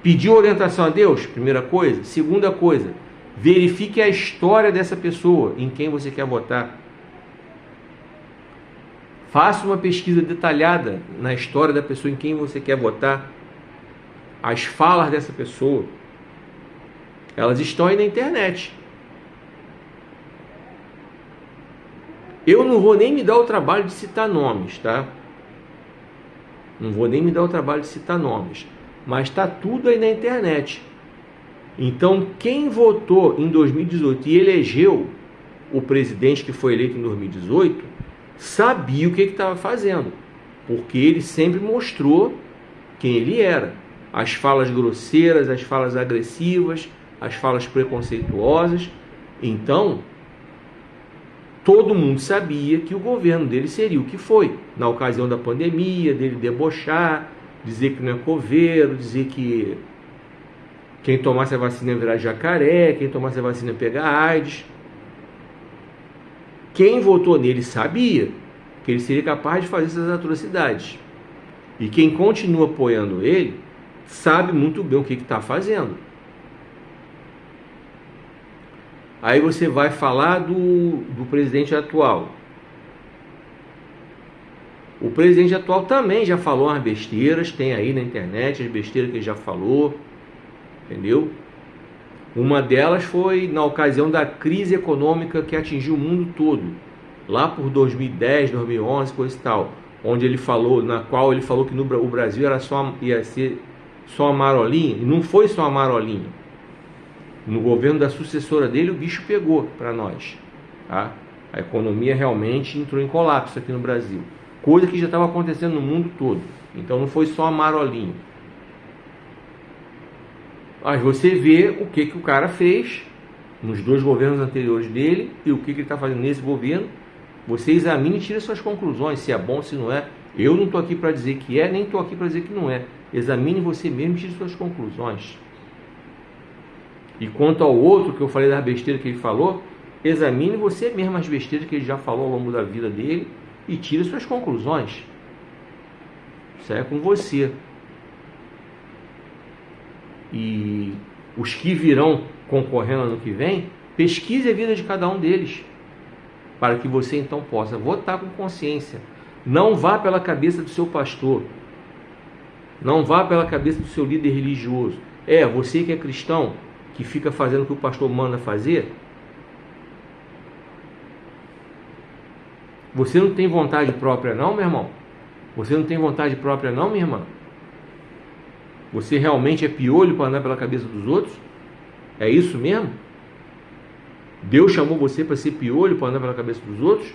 Pediu orientação a Deus? Primeira coisa. Segunda coisa, verifique a história dessa pessoa, em quem você quer votar. Faça uma pesquisa detalhada na história da pessoa em quem você quer votar. As falas dessa pessoa, elas estão aí na internet. Eu não vou nem me dar o trabalho de citar nomes, tá? Não vou nem me dar o trabalho de citar nomes. Mas está tudo aí na internet. Então, quem votou em 2018 e elegeu o presidente que foi eleito em 2018, sabia o que estava fazendo. Porque ele sempre mostrou quem ele era. As falas grosseiras, as falas agressivas, as falas preconceituosas. Então, todo mundo sabia que o governo dele seria o que foi. Na ocasião da pandemia, dele debochar, dizer que não é coveiro, dizer que quem tomasse a vacina ia virar jacaré, quem tomasse a vacina ia pegar AIDS. Quem votou nele sabia que ele seria capaz de fazer essas atrocidades. E quem continua apoiando ele sabe muito bem o que está fazendo. Aí você vai falar do presidente atual. O presidente atual também já falou umas besteiras, tem aí na internet as besteiras que ele já falou, entendeu? Uma delas foi na ocasião da crise econômica que atingiu o mundo todo, lá por 2010, 2011, coisa e tal, onde ele falou, na qual ele falou que o Brasil era ia ser só uma marolinha, e não foi só uma marolinha. No governo da sucessora dele, o bicho pegou para nós, tá? A economia realmente entrou em colapso aqui no Brasil, coisa que já estava acontecendo no mundo todo. Então não foi só uma marolinha. Mas você vê o que o cara fez nos dois governos anteriores dele e o que ele está fazendo nesse governo. Você examine e tire suas conclusões, se é bom, se não é. Eu não estou aqui para dizer que é, nem estou aqui para dizer que não é. Examine você mesmo e tire suas conclusões. E quanto ao outro que eu falei das besteiras que ele falou, examine você mesmo as besteiras que ele já falou ao longo da vida dele e tire suas conclusões. Isso é com você. E os que virão concorrendo ano que vem, pesquise a vida de cada um deles, para que você então possa votar com consciência. Não vá pela cabeça do seu pastor, não vá pela cabeça do seu líder religioso. Você que é cristão, que fica fazendo o que o pastor manda fazer, você não tem vontade própria não, meu irmão? Você não tem vontade própria não, minha irmã? Você realmente é piolho para andar pela cabeça dos outros? É isso mesmo? Deus chamou você para ser piolho para andar pela cabeça dos outros?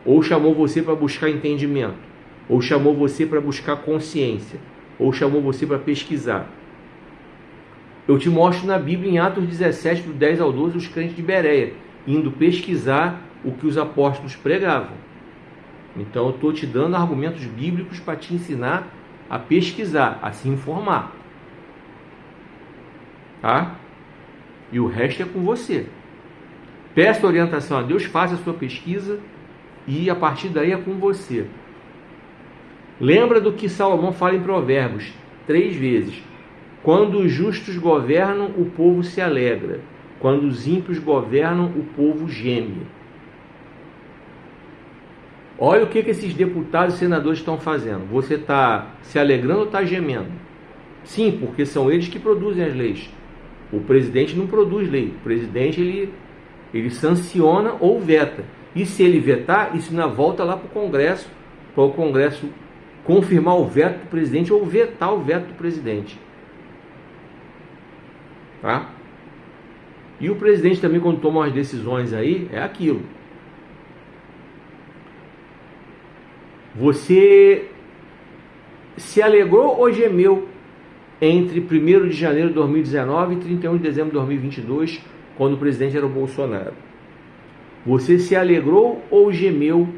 Ou chamou você para buscar entendimento? Ou chamou você para buscar consciência? Ou chamou você para pesquisar? Eu te mostro na Bíblia, em Atos 17, do 10 ao 12, os crentes de Bereia, indo pesquisar o que os apóstolos pregavam. Então eu estou te dando argumentos bíblicos para te ensinar a pesquisar, a se informar. Tá? E o resto é com você. Peça orientação a Deus, faça a sua pesquisa e a partir daí é com você. Lembra do que Salomão fala em Provérbios 3 vezes. Quando os justos governam, o povo se alegra. Quando os ímpios governam, o povo geme. Olha o que esses deputados e senadores estão fazendo. Você está se alegrando ou está gemendo? Sim, porque são eles que produzem as leis. O presidente não produz lei. O presidente ele sanciona ou veta. E se ele vetar, isso ainda volta lá para o Congresso confirmar o veto do presidente ou vetar o veto do presidente. Tá? E o presidente também, quando toma as decisões aí, é aquilo. Você se alegrou ou gemeu entre 1º de janeiro de 2019 e 31 de dezembro de 2022, quando o presidente era o Bolsonaro? Você se alegrou ou gemeu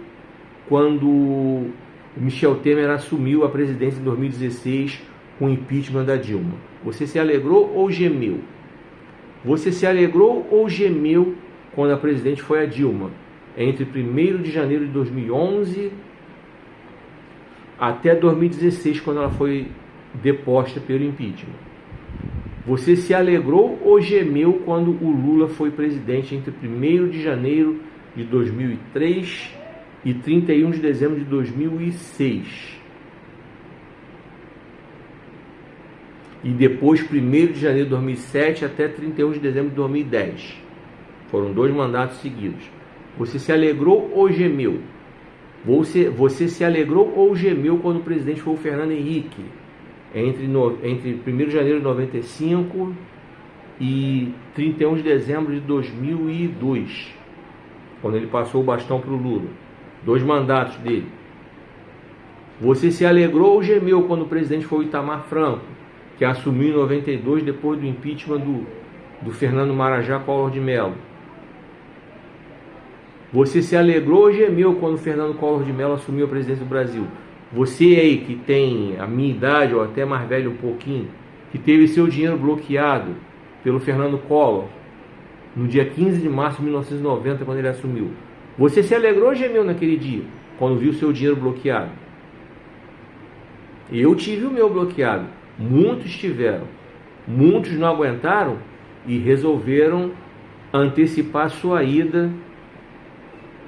quando o Michel Temer assumiu a presidência em 2016 com o impeachment da Dilma? Você se alegrou ou gemeu? Você se alegrou ou gemeu quando a presidente foi a Dilma? Entre 1º de janeiro de 2011 até 2016, quando ela foi deposta pelo impeachment. Você se alegrou ou gemeu quando o Lula foi presidente entre 1º de janeiro de 2003 e 31 de dezembro de 2006. E depois 1º de janeiro de 2007 até 31 de dezembro de 2010. Foram 2 mandatos seguidos. Você se alegrou ou gemeu? Você se alegrou ou gemeu quando o presidente foi o Fernando Henrique? Entre 1º de janeiro de 95 e 31 de dezembro de 2002, quando ele passou o bastão para o Lula. 2 mandatos dele. Você se alegrou ou gemeu quando o presidente foi o Itamar Franco, que assumiu em 92 depois do impeachment do Fernando Marajá Collor de Mello? Você se alegrou ou gemeu quando o Fernando Collor de Mello assumiu a presidência do Brasil? Você aí que tem a minha idade ou até mais velho um pouquinho, que teve seu dinheiro bloqueado pelo Fernando Collor no dia 15 de março de 1990, quando ele assumiu. Você se alegrou ou gemeu naquele dia, quando viu seu dinheiro bloqueado? Eu tive o meu bloqueado. Muitos tiveram. Muitos não aguentaram e resolveram antecipar sua ida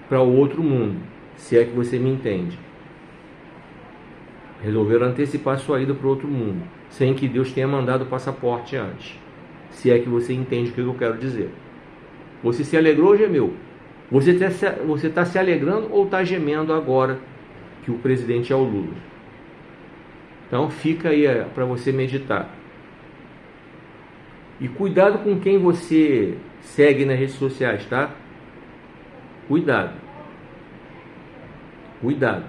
para o outro mundo, se é que você me entende. Resolveram antecipar sua ida para o outro mundo, sem que Deus tenha mandado o passaporte antes, se é que você entende o que eu quero dizer. Você se alegrou ou gemeu? Você está se alegrando ou está gemendo agora que o presidente é o Lula? Então fica aí para você meditar. E cuidado com quem você segue nas redes sociais, tá? Cuidado. Cuidado.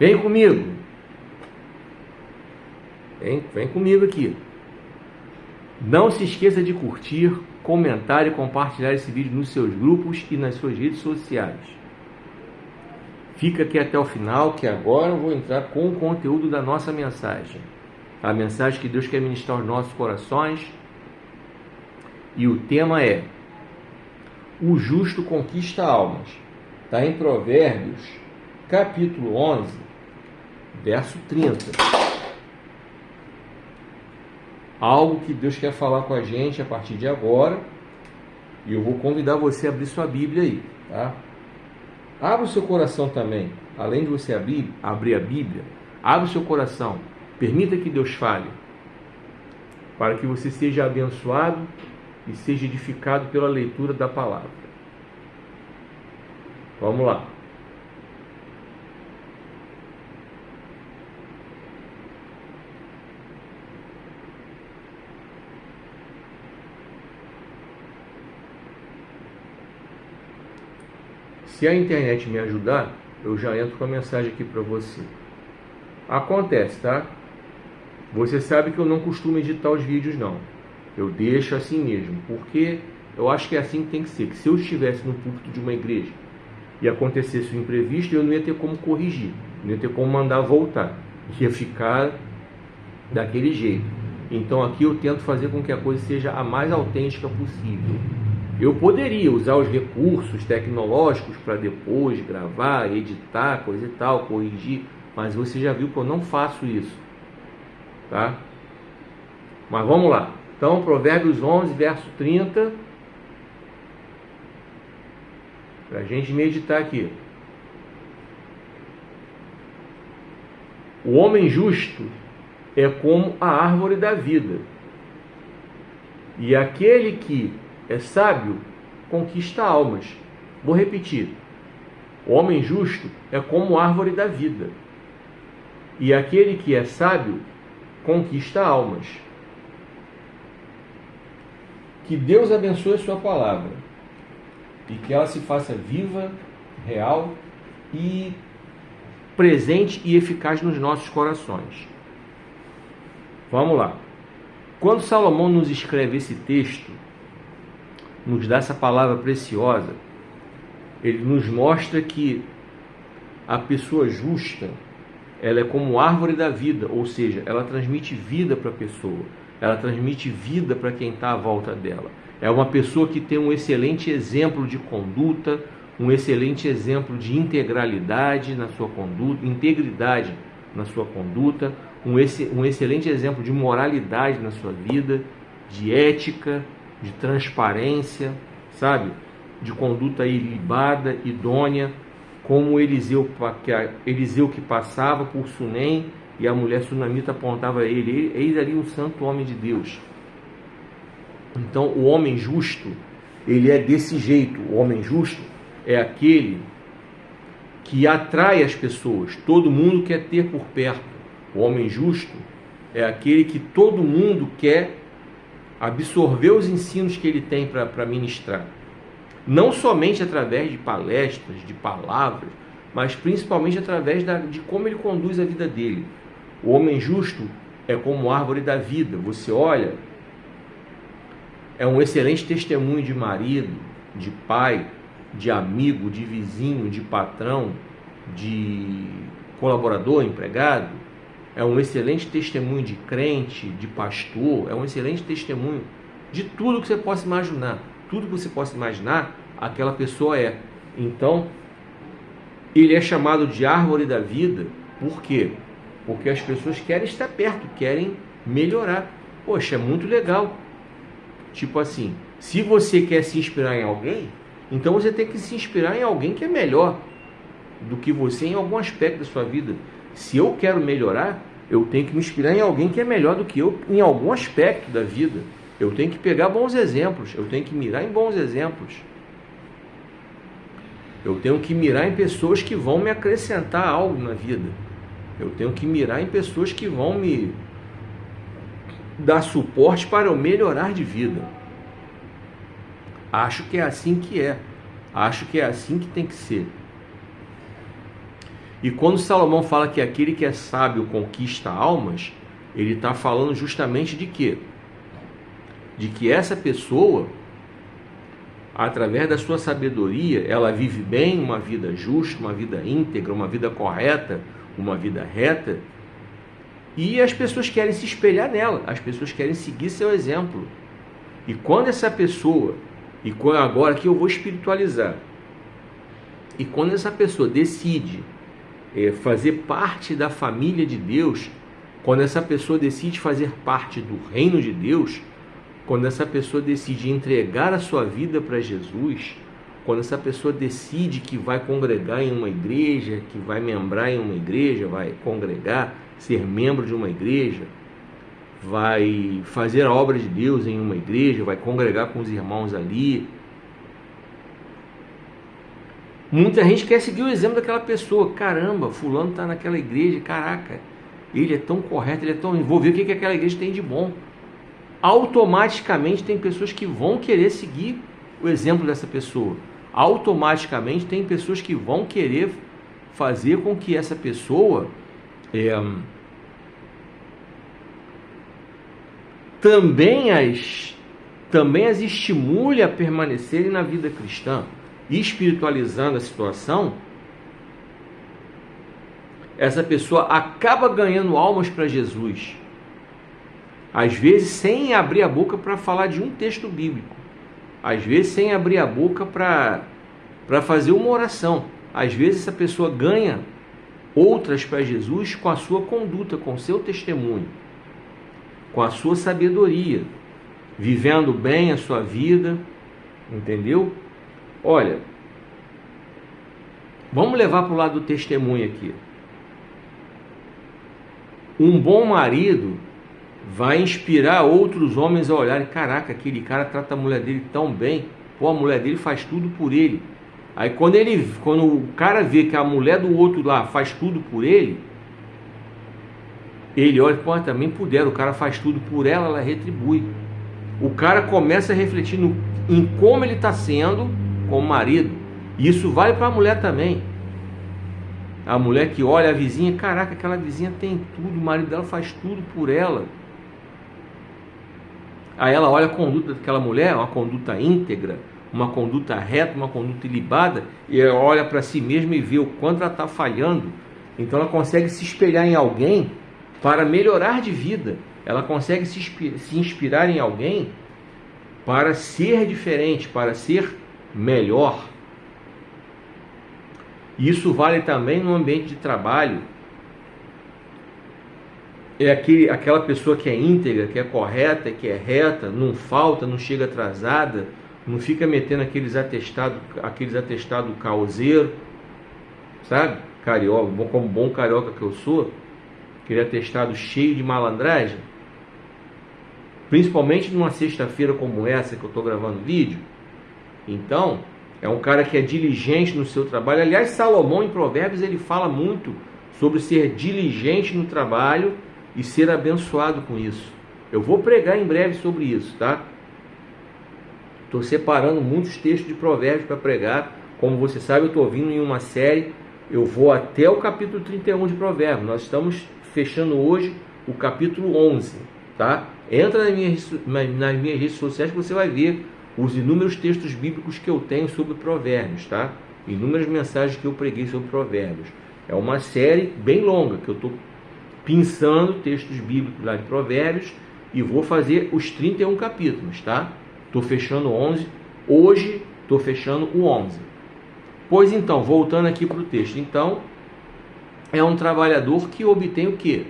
Vem comigo. Vem comigo aqui. Não se esqueça de curtir, comentar e compartilhar esse vídeo nos seus grupos e nas suas redes sociais. Fica aqui até o final, que agora eu vou entrar com o conteúdo da nossa mensagem. A mensagem que Deus quer ministrar aos nossos corações. E o tema é: o justo conquista almas. Está em Provérbios, capítulo 11, verso 30. Algo que Deus quer falar com a gente a partir de agora. E eu vou convidar você a abrir sua Bíblia aí, tá? Abra o seu coração também. Além de você abrir a Bíblia, abra o seu coração. Permita que Deus fale, para que você seja abençoado e seja edificado pela leitura da palavra. Vamos lá. Se a internet me ajudar, eu já entro com a mensagem aqui para você. Acontece, tá? Você sabe que eu não costumo editar os vídeos, não. Eu deixo assim mesmo, porque eu acho que é assim que tem que ser. Que se eu estivesse no púlpito de uma igreja e acontecesse um imprevisto, eu não ia ter como corrigir, não ia ter como mandar voltar. Ia ficar daquele jeito. Então aqui eu tento fazer com que a coisa seja a mais autêntica possível. Eu poderia usar os recursos tecnológicos para depois gravar, editar, coisa e tal, corrigir, mas você já viu que eu não faço isso, tá? Mas vamos lá. Então, Provérbios 11, verso 30, para a gente meditar aqui. O homem justo é como a árvore da vida, e aquele que é sábio conquista almas. Vou repetir. O homem justo é como a árvore da vida, e aquele que é sábio conquista almas. Que Deus abençoe a sua palavra e que ela se faça viva, real e presente e eficaz nos nossos corações. Vamos lá. Quando Salomão nos escreve esse texto, nos dá essa palavra preciosa, ele nos mostra que a pessoa justa, ela é como árvore da vida, ou seja, ela transmite vida para a pessoa, ela transmite vida para quem está à volta dela. É uma pessoa que tem um excelente exemplo de conduta, um excelente exemplo de integralidade na sua conduta, integridade na sua conduta, um excelente exemplo de moralidade na sua vida, de ética, de transparência, sabe? De conduta ilibada, idônea, como Eliseu que passava por Sunem e a mulher sunamita apontava a ele, eis ali um santo homem de Deus. Então o homem justo, ele é desse jeito. O homem justo é aquele que atrai as pessoas, todo mundo quer ter por perto. O homem justo é aquele que todo mundo quer absorver os ensinos que ele tem para ministrar. Não somente através de palestras, de palavras, mas principalmente através de como ele conduz a vida dele. O homem justo é como árvore da vida. Você olha, é um excelente testemunho de marido, de pai, de amigo, de vizinho, de patrão, de colaborador, empregado. É um excelente testemunho de crente, de pastor. É um excelente testemunho de tudo que você possa imaginar. Tudo que você possa imaginar, aquela pessoa é. Então, ele é chamado de árvore da vida. Por quê? Porque as pessoas querem estar perto, querem melhorar. Poxa, é muito legal. Tipo assim, se você quer se inspirar em alguém, então você tem que se inspirar em alguém que é melhor do que você em algum aspecto da sua vida. Se eu quero melhorar, eu tenho que me inspirar em alguém que é melhor do que eu em algum aspecto da vida. Eu tenho que pegar bons exemplos, eu tenho que mirar em bons exemplos. Eu tenho que mirar em pessoas que vão me acrescentar algo na vida. Eu tenho que mirar em pessoas que vão me dar suporte para eu melhorar de vida. Acho que é assim que é. Acho que é assim que tem que ser. E quando Salomão fala que aquele que é sábio conquista almas, ele está falando justamente de quê? De que essa pessoa, através da sua sabedoria, ela vive bem uma vida justa, uma vida íntegra, uma vida correta, uma vida reta, e as pessoas querem se espelhar nela, as pessoas querem seguir seu exemplo. E quando essa pessoa, agora que eu vou espiritualizar, e quando essa pessoa decide fazer parte da família de Deus, quando essa pessoa decide fazer parte do reino de Deus, quando essa pessoa decide entregar a sua vida para Jesus, quando essa pessoa decide que vai congregar em uma igreja, que vai membrar em uma igreja, vai congregar, ser membro de uma igreja, vai fazer a obra de Deus em uma igreja, vai congregar com os irmãos ali. Muita gente quer seguir o exemplo daquela pessoa. Caramba, fulano está naquela igreja, caraca, ele é tão correto, ele é tão... Vou ver o que aquela igreja tem de bom. Automaticamente tem pessoas que vão querer seguir o exemplo dessa pessoa. Automaticamente tem pessoas que vão querer fazer com que essa pessoa também as estimule a permanecerem na vida cristã. Espiritualizando a situação, essa pessoa acaba ganhando almas para Jesus, às vezes sem abrir a boca para falar de um texto bíblico, às vezes sem abrir a boca para fazer uma oração. Às vezes essa pessoa ganha outras para Jesus com a sua conduta, com o seu testemunho, com a sua sabedoria, vivendo bem a sua vida, entendeu? Olha, vamos levar para o lado do testemunho aqui. Um bom marido vai inspirar outros homens a olharem: caraca, aquele cara trata a mulher dele tão bem, pô, a mulher dele faz tudo por ele. Aí quando o cara vê que a mulher do outro lá faz tudo por ele, ele olha: pô, também puderam, o cara faz tudo por ela, ela retribui. O cara começa a refletir em como ele está sendo como marido. E isso vale para a mulher também. A mulher que olha a vizinha: caraca, aquela vizinha tem tudo, o marido dela faz tudo por ela. Aí ela olha a conduta daquela mulher, uma conduta íntegra, uma conduta reta, uma conduta ilibada, e ela olha para si mesma e vê o quanto ela está falhando. Então ela consegue se espelhar em alguém para melhorar de vida. Ela consegue se inspirar em alguém para ser diferente, para ser melhor. Isso vale também no ambiente de trabalho. É aquela pessoa que é íntegra, que é correta, que é reta, não falta, não chega atrasada, Não fica metendo aqueles atestados caoseiro, sabe? Carioca, como bom carioca que eu sou, aquele atestado cheio de malandragem, principalmente numa sexta-feira como essa que eu estou gravando vídeo. Então, é um cara que é diligente no seu trabalho. Aliás, Salomão em Provérbios ele fala muito sobre ser diligente no trabalho e ser abençoado com isso. Eu vou pregar em breve sobre isso, tá? Estou separando muitos textos de Provérbios para pregar. Como você sabe, eu estou vindo em uma série. Eu vou até o capítulo 31 de Provérbios. Nós estamos fechando hoje o capítulo 11, tá? Entra nas minhas redes sociais que você vai ver os inúmeros textos bíblicos que eu tenho sobre Provérbios, tá? Inúmeras mensagens que eu preguei sobre Provérbios. É uma série bem longa que eu estou pinçando textos bíblicos lá de Provérbios e vou fazer os 31 capítulos, tá? Estou fechando 11. Hoje estou fechando o 11. Pois então, voltando aqui para o texto. Então, é um trabalhador que obtém o quê?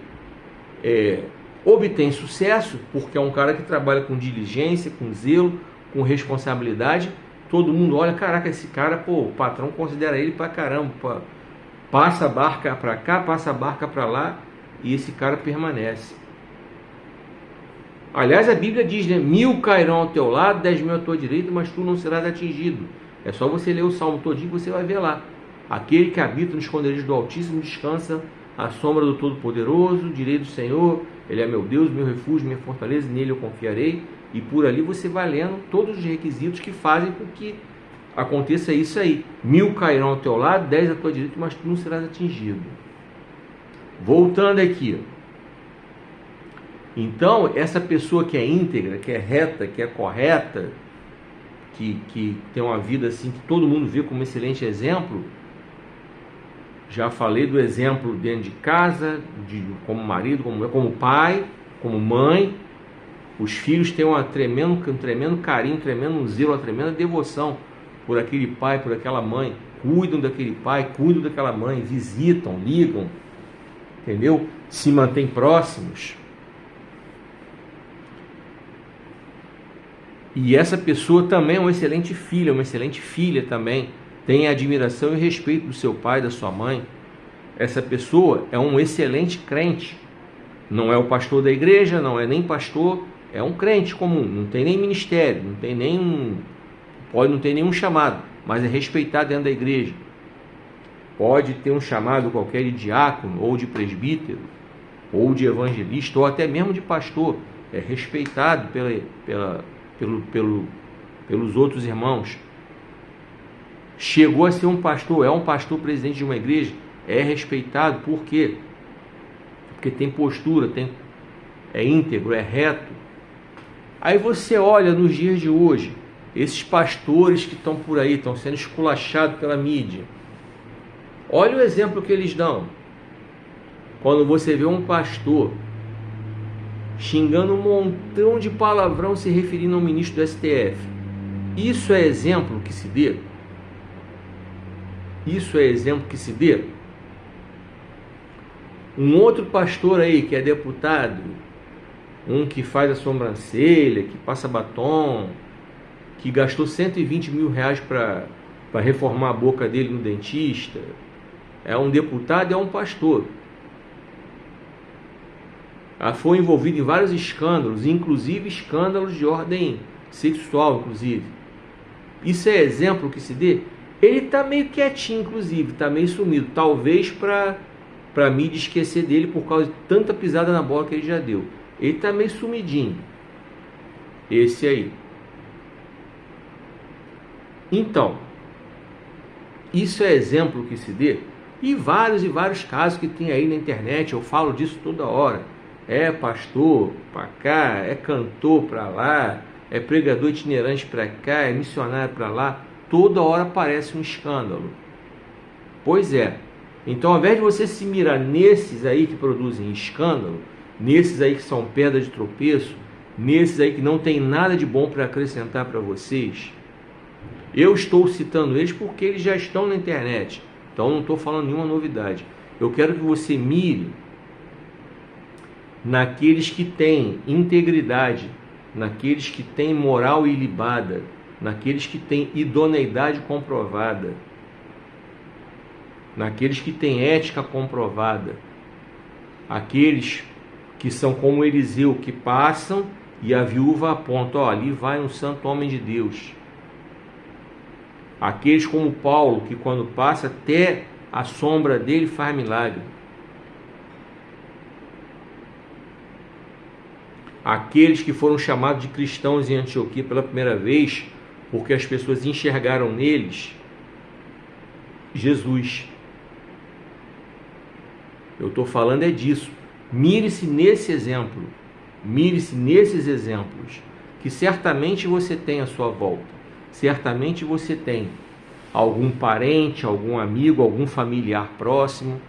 Obtém sucesso, porque é um cara que trabalha com diligência, com zelo, com responsabilidade. Todo mundo olha, caraca, esse cara, pô, o patrão considera ele pra caramba, passa a barca pra cá, passa a barca pra lá, e esse cara permanece. Aliás, a Bíblia diz, né, 1000 cairão ao teu lado, 10.000 à tua direita, mas tu não serás atingido. É só você ler o Salmo todinho que você vai ver lá. Aquele que habita no esconderijo do Altíssimo descansa à sombra do Todo-Poderoso, direi do Senhor, Ele é meu Deus, meu refúgio, minha fortaleza, nele eu confiarei. E por ali você vai lendo todos os requisitos que fazem com que aconteça isso aí. 1000 cairão ao teu lado, 10 à tua direita, mas tu não serás atingido. Voltando aqui. Então, essa pessoa que é íntegra, que é reta, que é correta, que tem uma vida assim, que todo mundo vê como excelente exemplo. Já falei do exemplo dentro de casa, como marido, como mulher, como pai, como mãe. Os filhos têm um tremendo carinho, um tremendo zelo, uma tremenda devoção por aquele pai, por aquela mãe. Cuidam daquele pai, cuidam daquela mãe, visitam, ligam, entendeu? Se mantêm próximos. E essa pessoa também é um excelente filho, uma excelente filha também. Tem admiração e respeito do seu pai, da sua mãe. Essa pessoa é um excelente crente. Não é o pastor da igreja, não é nem pastor, é um crente comum. Não tem nem ministério, pode não ter nenhum chamado, mas é respeitado dentro da igreja. Pode ter um chamado qualquer de diácono, ou de presbítero, ou de evangelista, ou até mesmo de pastor. É respeitado pelos outros irmãos. Chegou a ser um pastor, é um pastor presidente de uma igreja, é respeitado. Por quê? Porque tem postura, é íntegro, é reto. Aí você olha nos dias de hoje, esses pastores que estão por aí, estão sendo esculachados pela mídia. Olha o exemplo que eles dão. Quando você vê um pastor xingando um montão de palavrão se referindo ao ministro do STF. Isso é exemplo que se dê? Isso é exemplo que se dê? Um outro pastor aí que é deputado, um que faz a sobrancelha, que passa batom, que gastou 120 mil reais para reformar a boca dele no dentista, é um deputado, é um pastor. Foi envolvido em vários escândalos, inclusive escândalos de ordem sexual, inclusive. Isso é exemplo que se dê? Ele está meio quietinho, inclusive, está meio sumido. Talvez para a mídia esquecer dele por causa de tanta pisada na bola que ele já deu. Ele está meio sumidinho. Esse aí. Então, isso é exemplo que se dê? E vários casos que tem aí na internet, eu falo disso toda hora. É pastor para cá, é cantor para lá, é pregador itinerante para cá, é missionário para lá. Toda hora aparece um escândalo. Pois é. Então, ao invés de você se mirar nesses aí que produzem escândalo, nesses aí que são pedra de tropeço, nesses aí que não tem nada de bom para acrescentar para vocês, eu estou citando eles porque eles já estão na internet. Então, não estou falando nenhuma novidade. Eu quero que você mire naqueles que têm integridade, naqueles que têm moral ilibada, naqueles que têm idoneidade comprovada, naqueles que têm ética comprovada, aqueles que são como Eliseu, que passam e a viúva aponta, ó, ali vai um santo homem de Deus. Aqueles como Paulo, que quando passa, até a sombra dele faz milagre. Aqueles que foram chamados de cristãos em Antioquia pela primeira vez, porque as pessoas enxergaram neles Jesus. Eu estou falando é disso. Mire-se nesse exemplo. Mire-se nesses exemplos, que certamente você tem à sua volta. Certamente você tem algum parente, algum amigo, algum familiar próximo.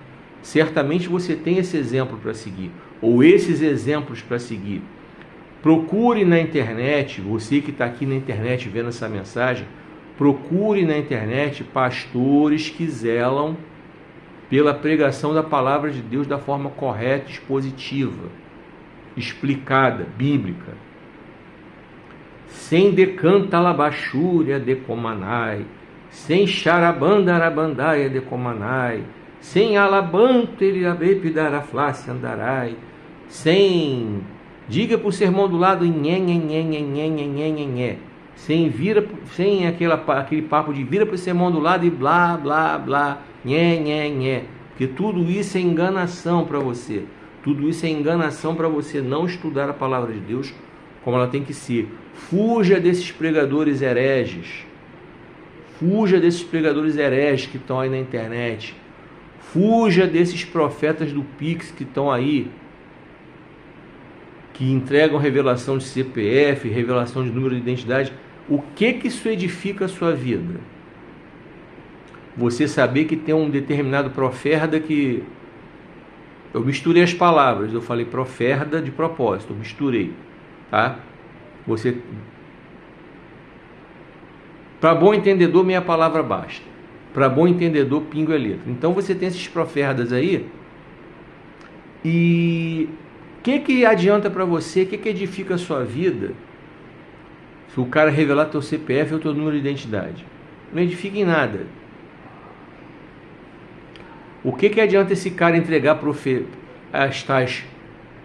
Certamente você tem esse exemplo para seguir, ou esses exemplos para seguir. Procure na internet, você que está aqui na internet vendo essa mensagem, procure na internet pastores que zelam pela pregação da palavra de Deus da forma correta, expositiva, explicada, bíblica. Sem decantalabachúria decomanai, sem xarabandarabandai decomanai, sem alabanto eliabepidaraflácia andarai, sem... Diga para o sermão do lado sem aquele papo de vira para o sermão do lado e blá, blá, blá, porque tudo isso é enganação para você. Tudo isso é enganação para você não estudar a palavra de Deus como ela tem que ser. Fuja desses pregadores hereges. Fuja desses pregadores hereges que estão aí na internet. Fuja desses profetas do Pix que estão aí, que entregam revelação de CPF, revelação de número de identidade. O que isso edifica a sua vida? Você saber que tem um determinado proferda que... Eu misturei as palavras, eu falei proferda de propósito, eu misturei, tá? Você... Para bom entendedor, meia palavra basta. Para bom entendedor, pingo é letra. Então você tem esses proferdas aí, e... O que adianta para você, o que edifica a sua vida, se o cara revelar teu CPF ou teu número de identidade? Não edifica em nada. O que adianta esse cara entregar as tais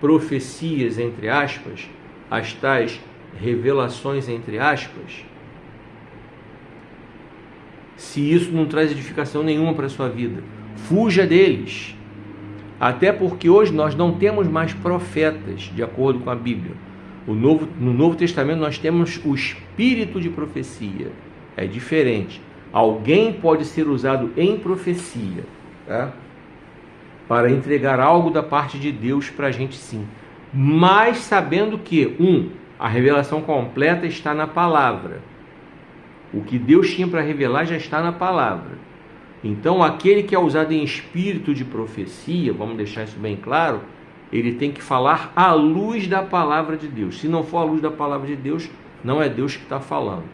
profecias, entre aspas, as tais revelações, entre aspas, se isso não traz edificação nenhuma para a sua vida? Fuja deles. Até porque hoje nós não temos mais profetas, de acordo com a Bíblia. No Novo Testamento nós temos o espírito de profecia. É diferente. Alguém pode ser usado em profecia, tá? Para entregar algo da parte de Deus para a gente, sim. Mas sabendo que, a revelação completa está na palavra. O que Deus tinha para revelar já está na palavra. Então, aquele que é usado em espírito de profecia, vamos deixar isso bem claro, ele tem que falar à luz da palavra de Deus. Se não for à luz da palavra de Deus, não é Deus que está falando.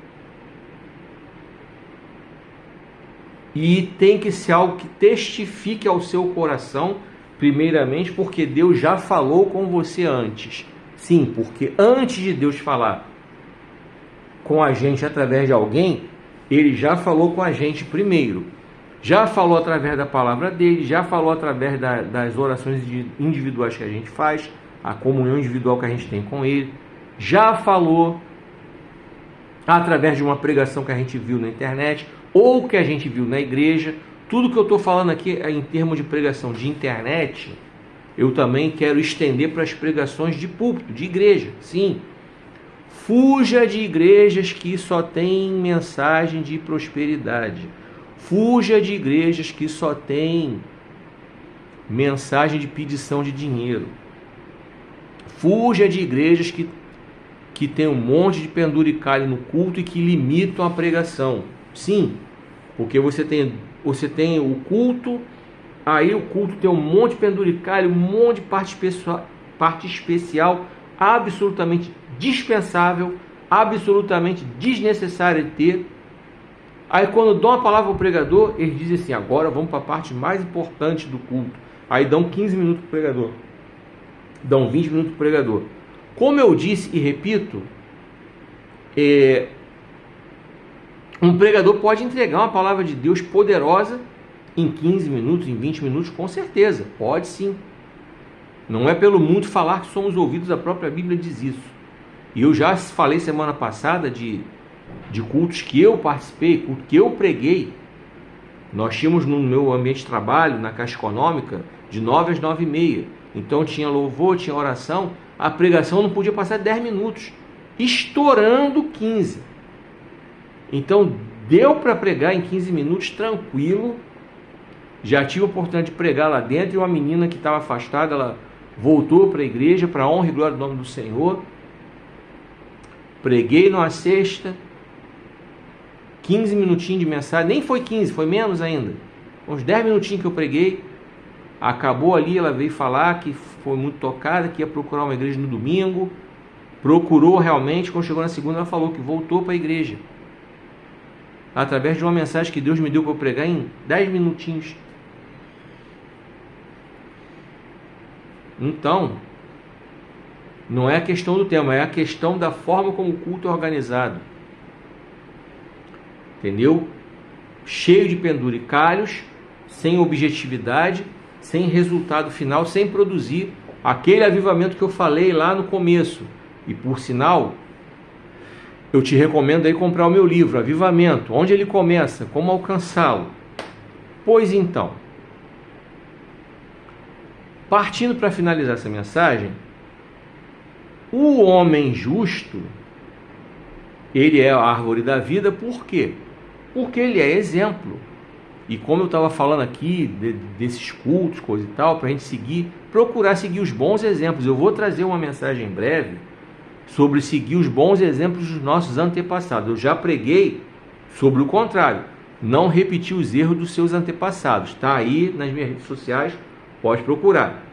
E tem que ser algo que testifique ao seu coração, primeiramente, porque Deus já falou com você antes. Sim, porque antes de Deus falar com a gente através de alguém, Ele já falou com a gente primeiro. Já falou através da palavra dele, já falou através das orações individuais que a gente faz, a comunhão individual que a gente tem com ele, já falou através de uma pregação que a gente viu na internet, ou que a gente viu na igreja. Tudo que eu estou falando aqui é em termos de pregação de internet, eu também quero estender para as pregações de púlpito, de igreja, sim. Fuja de igrejas que só têm mensagem de prosperidade. Fuja de igrejas que só têm mensagem de pedição de dinheiro. Fuja de igrejas que tem um monte de penduricalho no culto e que limitam a pregação. Sim, porque você tem o culto, aí o culto tem um monte de penduricalho, um monte de parte especial, absolutamente dispensável, absolutamente desnecessária de ter. Aí quando dão a palavra ao pregador, eles dizem assim, agora vamos para a parte mais importante do culto. Aí dão 15 minutos para o pregador, dão 20 minutos para o pregador. Como eu disse e repito, Um pregador pode entregar uma palavra de Deus poderosa em 15 minutos, em 20 minutos, com certeza, pode sim. Não é pelo mundo falar que somos ouvidos, a própria Bíblia diz isso. E eu já falei semana passada de cultos que eu participei, culto que eu preguei. Nós tínhamos no meu ambiente de trabalho, na Caixa Econômica, de 9 às 9h30. Então tinha louvor, tinha oração. A pregação não podia passar 10 minutos, estourando 15. Então deu para pregar em 15 minutos tranquilo. Já tive a oportunidade de pregar lá dentro, e uma menina que estava afastada, ela voltou para a igreja, para a honra e glória do nome do Senhor. Preguei numa sexta, 15 minutinhos de mensagem, nem foi 15, foi menos ainda, uns 10 minutinhos que eu preguei. Acabou ali, ela veio falar que foi muito tocada, que ia procurar uma igreja no domingo. Procurou realmente, quando chegou na segunda ela falou que voltou para a igreja, através de uma mensagem que Deus me deu para eu pregar em 10 minutinhos. Então, não é a questão do tema, é a questão da forma como o culto é organizado. Entendeu? Cheio de penduricalhos, sem objetividade, sem resultado final, sem produzir aquele avivamento que eu falei lá no começo. E por sinal, eu te recomendo aí comprar o meu livro, Avivamento. Onde ele começa? Como alcançá-lo? Pois então, partindo para finalizar essa mensagem, o homem justo, ele é a árvore da vida. Por quê? Porque ele é exemplo. E como eu estava falando aqui desses cultos, coisa e tal, para a gente seguir, procurar seguir os bons exemplos. Eu vou trazer uma mensagem em breve sobre seguir os bons exemplos dos nossos antepassados. Eu já preguei sobre o contrário, não repetir os erros dos seus antepassados. Está aí nas minhas redes sociais, pode procurar.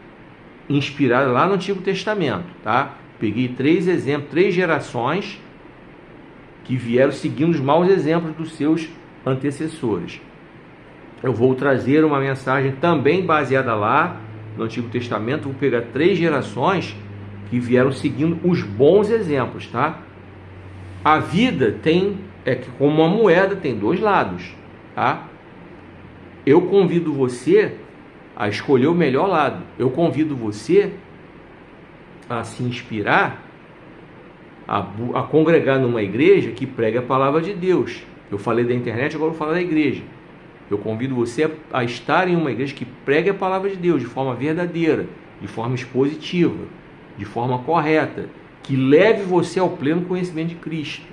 Inspirado lá no Antigo Testamento, tá? Peguei 3 exemplos, 3 gerações que vieram seguindo os maus exemplos dos seus antecessores. Eu vou trazer uma mensagem também baseada lá no Antigo Testamento. Vou pegar 3 gerações que vieram seguindo os bons exemplos, tá? A vida que como uma moeda, tem 2 lados, tá? Eu convido você a escolher o melhor lado. Eu convido você a se inspirar, a congregar numa igreja que prega a palavra de Deus. Eu falei da internet, agora vou falar da igreja. Eu convido você a estar em uma igreja que pregue a palavra de Deus de forma verdadeira, de forma expositiva, de forma correta, que leve você ao pleno conhecimento de Cristo.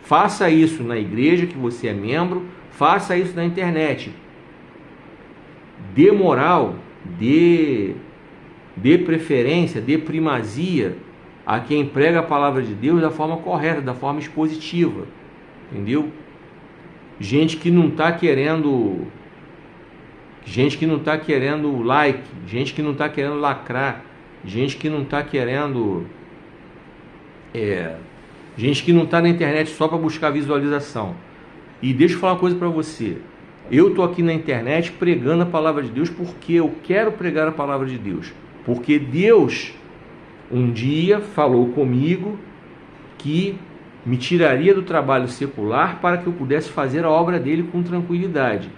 Faça isso na igreja que você é membro, faça isso na internet. Dê moral, dê preferência, dê primazia a quem prega a palavra de Deus da forma correta, da forma expositiva. Entendeu? Gente que não está querendo like, gente que não está querendo lacrar, gente que não está querendo gente que não está na internet só para buscar visualização. E deixa eu falar uma coisa para você. Eu estou aqui na internet pregando a palavra de Deus porque eu quero pregar a palavra de Deus. Porque Deus um dia falou comigo que me tiraria do trabalho secular para que eu pudesse fazer a obra dele com tranquilidade,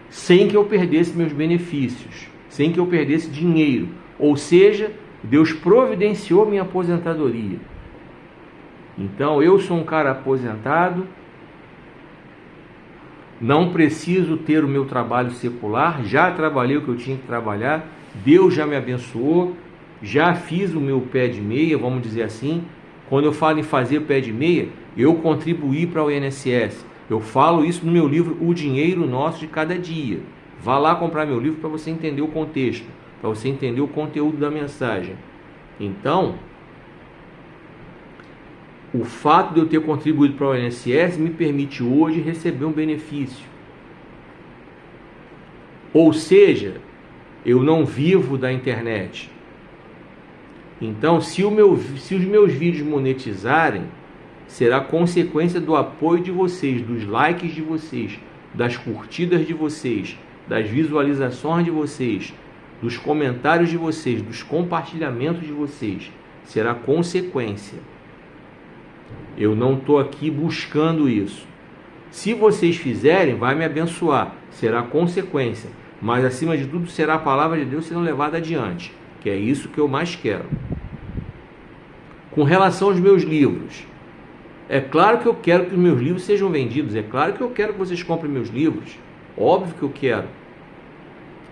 sem que eu perdesse meus benefícios, sem que eu perdesse dinheiro. Ou seja, Deus providenciou minha aposentadoria. Então eu sou um cara aposentado, não preciso ter o meu trabalho secular, já trabalhei o que eu tinha que trabalhar, Deus já me abençoou, já fiz o meu pé de meia, vamos dizer assim. Quando eu falo em fazer pé de meia, eu contribuí para o INSS. Eu falo isso no meu livro, O Dinheiro Nosso de Cada Dia. Vá lá comprar meu livro para você entender o contexto, para você entender o conteúdo da mensagem. Então, o fato de eu ter contribuído para o INSS me permite hoje receber um benefício. Ou seja, eu não vivo da internet. Então, se os meus vídeos monetizarem, será consequência do apoio de vocês, dos likes de vocês, das curtidas de vocês, das visualizações de vocês, dos comentários de vocês, dos compartilhamentos de vocês. Será consequência. Eu não estou aqui buscando isso. Se vocês fizerem, vai me abençoar, será consequência, mas acima de tudo será a palavra de Deus sendo levada adiante, que é isso que eu mais quero. Com relação aos meus livros, é claro que eu quero que os meus livros sejam vendidos, é claro que eu quero que vocês comprem meus livros, óbvio que eu quero,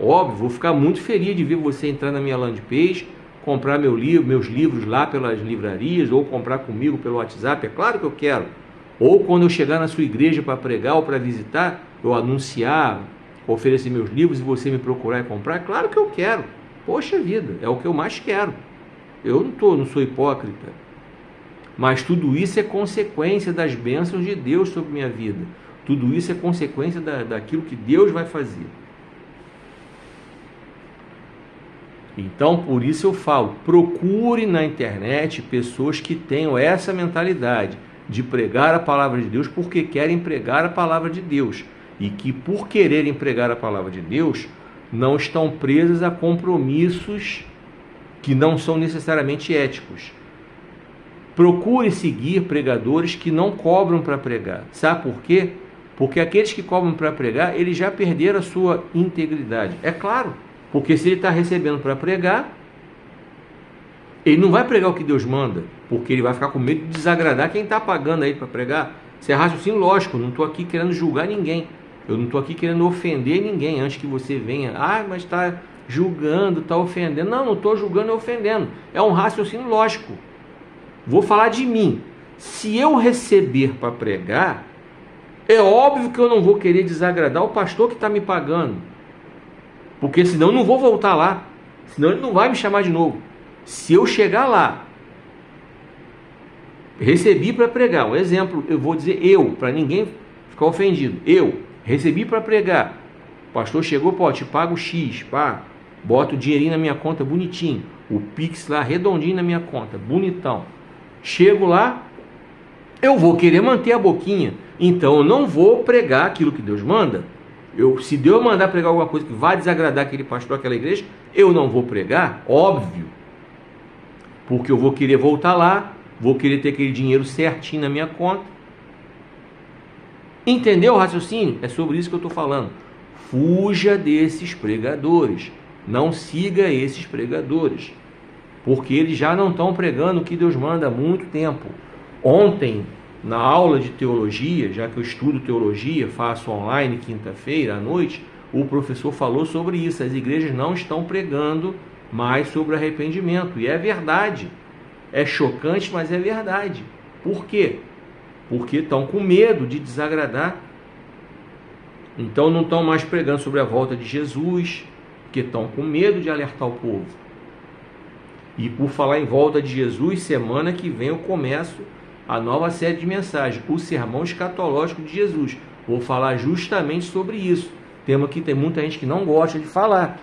óbvio, vou ficar muito feliz de ver você entrar na minha landing page, comprar meus livros lá pelas livrarias, ou comprar comigo pelo WhatsApp, é claro que eu quero. Ou quando eu chegar na sua igreja para pregar ou para visitar, eu anunciar, oferecer meus livros e você me procurar e comprar, é claro que eu quero. Poxa vida, é o que eu mais quero. Eu não sou hipócrita. Mas tudo isso é consequência das bênçãos de Deus sobre minha vida. Tudo isso é consequência daquilo que Deus vai fazer. Então, por isso eu falo, procure na internet pessoas que tenham essa mentalidade de pregar a palavra de Deus porque querem pregar a palavra de Deus. E que por quererem pregar a palavra de Deus, não estão presas a compromissos que não são necessariamente éticos. Procure seguir pregadores que não cobram para pregar. Sabe por quê? Porque aqueles que cobram para pregar, eles já perderam a sua integridade. É claro, porque se ele está recebendo para pregar, ele não vai pregar o que Deus manda, porque ele vai ficar com medo de desagradar quem está pagando aí para pregar. Isso é raciocínio lógico, eu não estou aqui querendo julgar ninguém. Eu não estou aqui querendo ofender ninguém antes que você venha. Ah, mas está julgando, está ofendendo. Não estou julgando e ofendendo. É um raciocínio lógico. Vou falar de mim. Se eu receber para pregar, é óbvio que eu não vou querer desagradar o pastor que está me pagando. Porque senão eu não vou voltar lá. Senão ele não vai me chamar de novo. Se eu chegar lá, recebi para pregar. Um exemplo, eu vou dizer eu, para ninguém ficar ofendido. Eu recebi para pregar. O pastor chegou, pô, te pago X, pá, bota o dinheirinho na minha conta bonitinho. O Pix lá redondinho na minha conta, bonitão. Chego lá, eu vou querer manter a boquinha. Então eu não vou pregar aquilo que Deus manda. Se Deus mandar pregar alguma coisa que vai desagradar aquele pastor, aquela igreja, eu não vou pregar, óbvio. Porque eu vou querer voltar lá, vou querer ter aquele dinheiro certinho na minha conta. Entendeu o raciocínio? É sobre isso que eu estou falando. Fuja desses pregadores. Não siga esses pregadores. Porque eles já não estão pregando o que Deus manda há muito tempo. Ontem, na aula de teologia, já que eu estudo teologia, faço online quinta-feira à noite, o professor falou sobre isso. As igrejas não estão pregando mais sobre arrependimento. E é verdade. É chocante, mas é verdade. Por quê? Porque estão com medo de desagradar. Então não estão mais pregando sobre a volta de Jesus, porque estão com medo de alertar o povo. E por falar em volta de Jesus, semana que vem eu começo a nova série de mensagens, o Sermão Escatológico de Jesus. Vou falar justamente sobre isso. Tema que tem muita gente que não gosta de falar.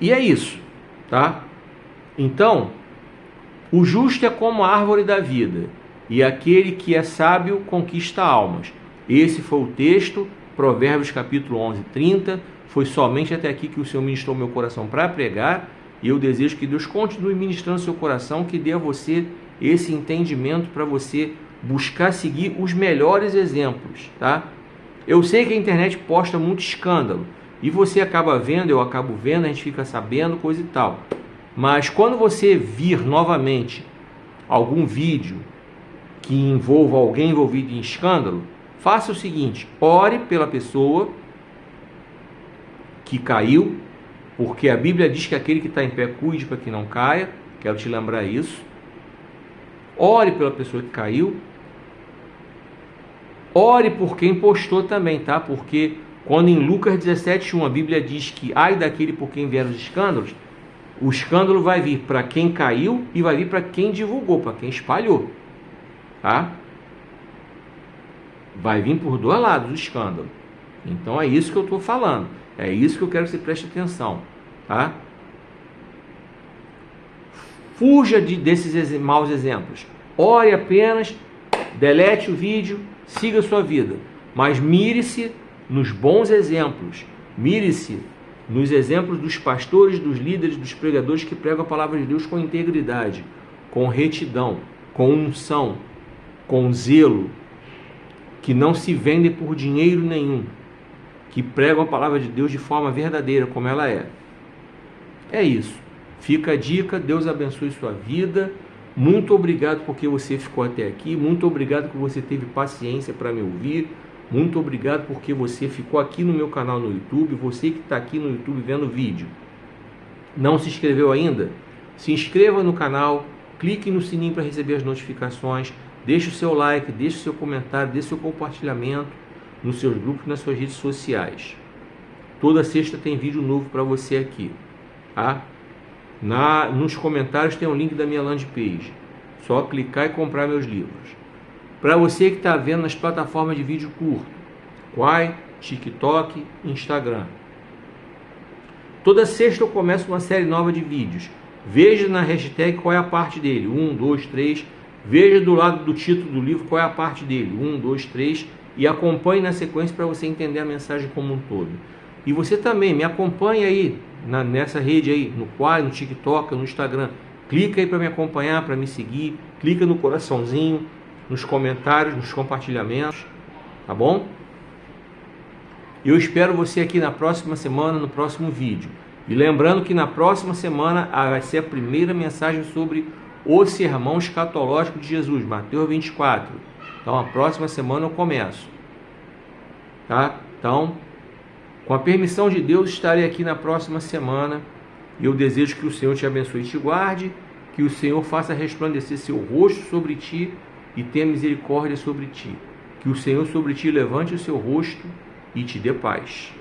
E é isso, tá? Então, o justo é como a árvore da vida, e aquele que é sábio conquista almas. Esse foi o texto, Provérbios capítulo 11, 30. Foi somente até aqui que o Senhor ministrou meu coração para pregar, e eu desejo que Deus continue ministrando seu coração, que dê a você esse entendimento para você buscar seguir os melhores exemplos, tá? Eu sei que a internet posta muito escândalo, e você acaba vendo, eu acabo vendo, a gente fica sabendo, coisa e tal. Mas quando você vir novamente algum vídeo que envolva alguém envolvido em escândalo, faça o seguinte: ore pela pessoa que caiu, porque a Bíblia diz que aquele que está em pé cuide para que não caia. Quero te lembrar isso. Ore pela pessoa que caiu. Ore por quem postou também, tá? Porque quando em Lucas 17:1 a Bíblia diz que ai daquele por quem vieram os escândalos, o escândalo vai vir para quem caiu e vai vir para quem divulgou, para quem espalhou, tá? Vai vir por dois lados o escândalo. Então é isso que eu estou falando. É isso que eu quero que você preste atenção, tá? Fuja desses maus exemplos. Ore apenas, delete o vídeo, siga a sua vida. Mas mire-se nos bons exemplos. Mire-se nos exemplos dos pastores, dos líderes, dos pregadores que pregam a palavra de Deus com integridade, com retidão, com unção, com zelo, que não se vendem por dinheiro nenhum, que pregam a palavra de Deus de forma verdadeira, como ela é. É isso. Fica a dica, Deus abençoe sua vida. Muito obrigado porque você ficou até aqui, muito obrigado por você teve paciência para me ouvir, muito obrigado porque você ficou aqui no meu canal no YouTube, você que está aqui no YouTube vendo o vídeo. Não se inscreveu ainda? Se inscreva no canal, clique no sininho para receber as notificações, deixe o seu like, deixe o seu comentário, deixe o seu compartilhamento nos seus grupos, nas suas redes sociais. Toda sexta tem vídeo novo para você aqui, tá? Nos comentários tem um link da minha landing page. Só clicar e comprar meus livros. Para você que está vendo nas plataformas de vídeo curto, Quai, TikTok, Instagram. Toda sexta eu começo uma série nova de vídeos. Veja na hashtag qual é a parte dele. 1, 2, 3. Veja do lado do título do livro qual é a parte dele. 1, 2, 3. E acompanhe na sequência para você entender a mensagem como um todo. E você também me acompanhe aí nessa rede aí, no Quai, no TikTok, no Instagram. Clica aí para me acompanhar, para me seguir. Clica no coraçãozinho, nos comentários, nos compartilhamentos. Tá bom? Eu espero você aqui na próxima semana, no próximo vídeo. E lembrando que na próxima semana vai ser a primeira mensagem sobre o sermão escatológico de Jesus, Mateus 24. Então a próxima semana eu começo. Tá? Então, com a permissão de Deus, estarei aqui na próxima semana. E eu desejo que o Senhor te abençoe e te guarde, que o Senhor faça resplandecer seu rosto sobre ti e tenha misericórdia sobre ti. Que o Senhor sobre ti levante o seu rosto e te dê paz.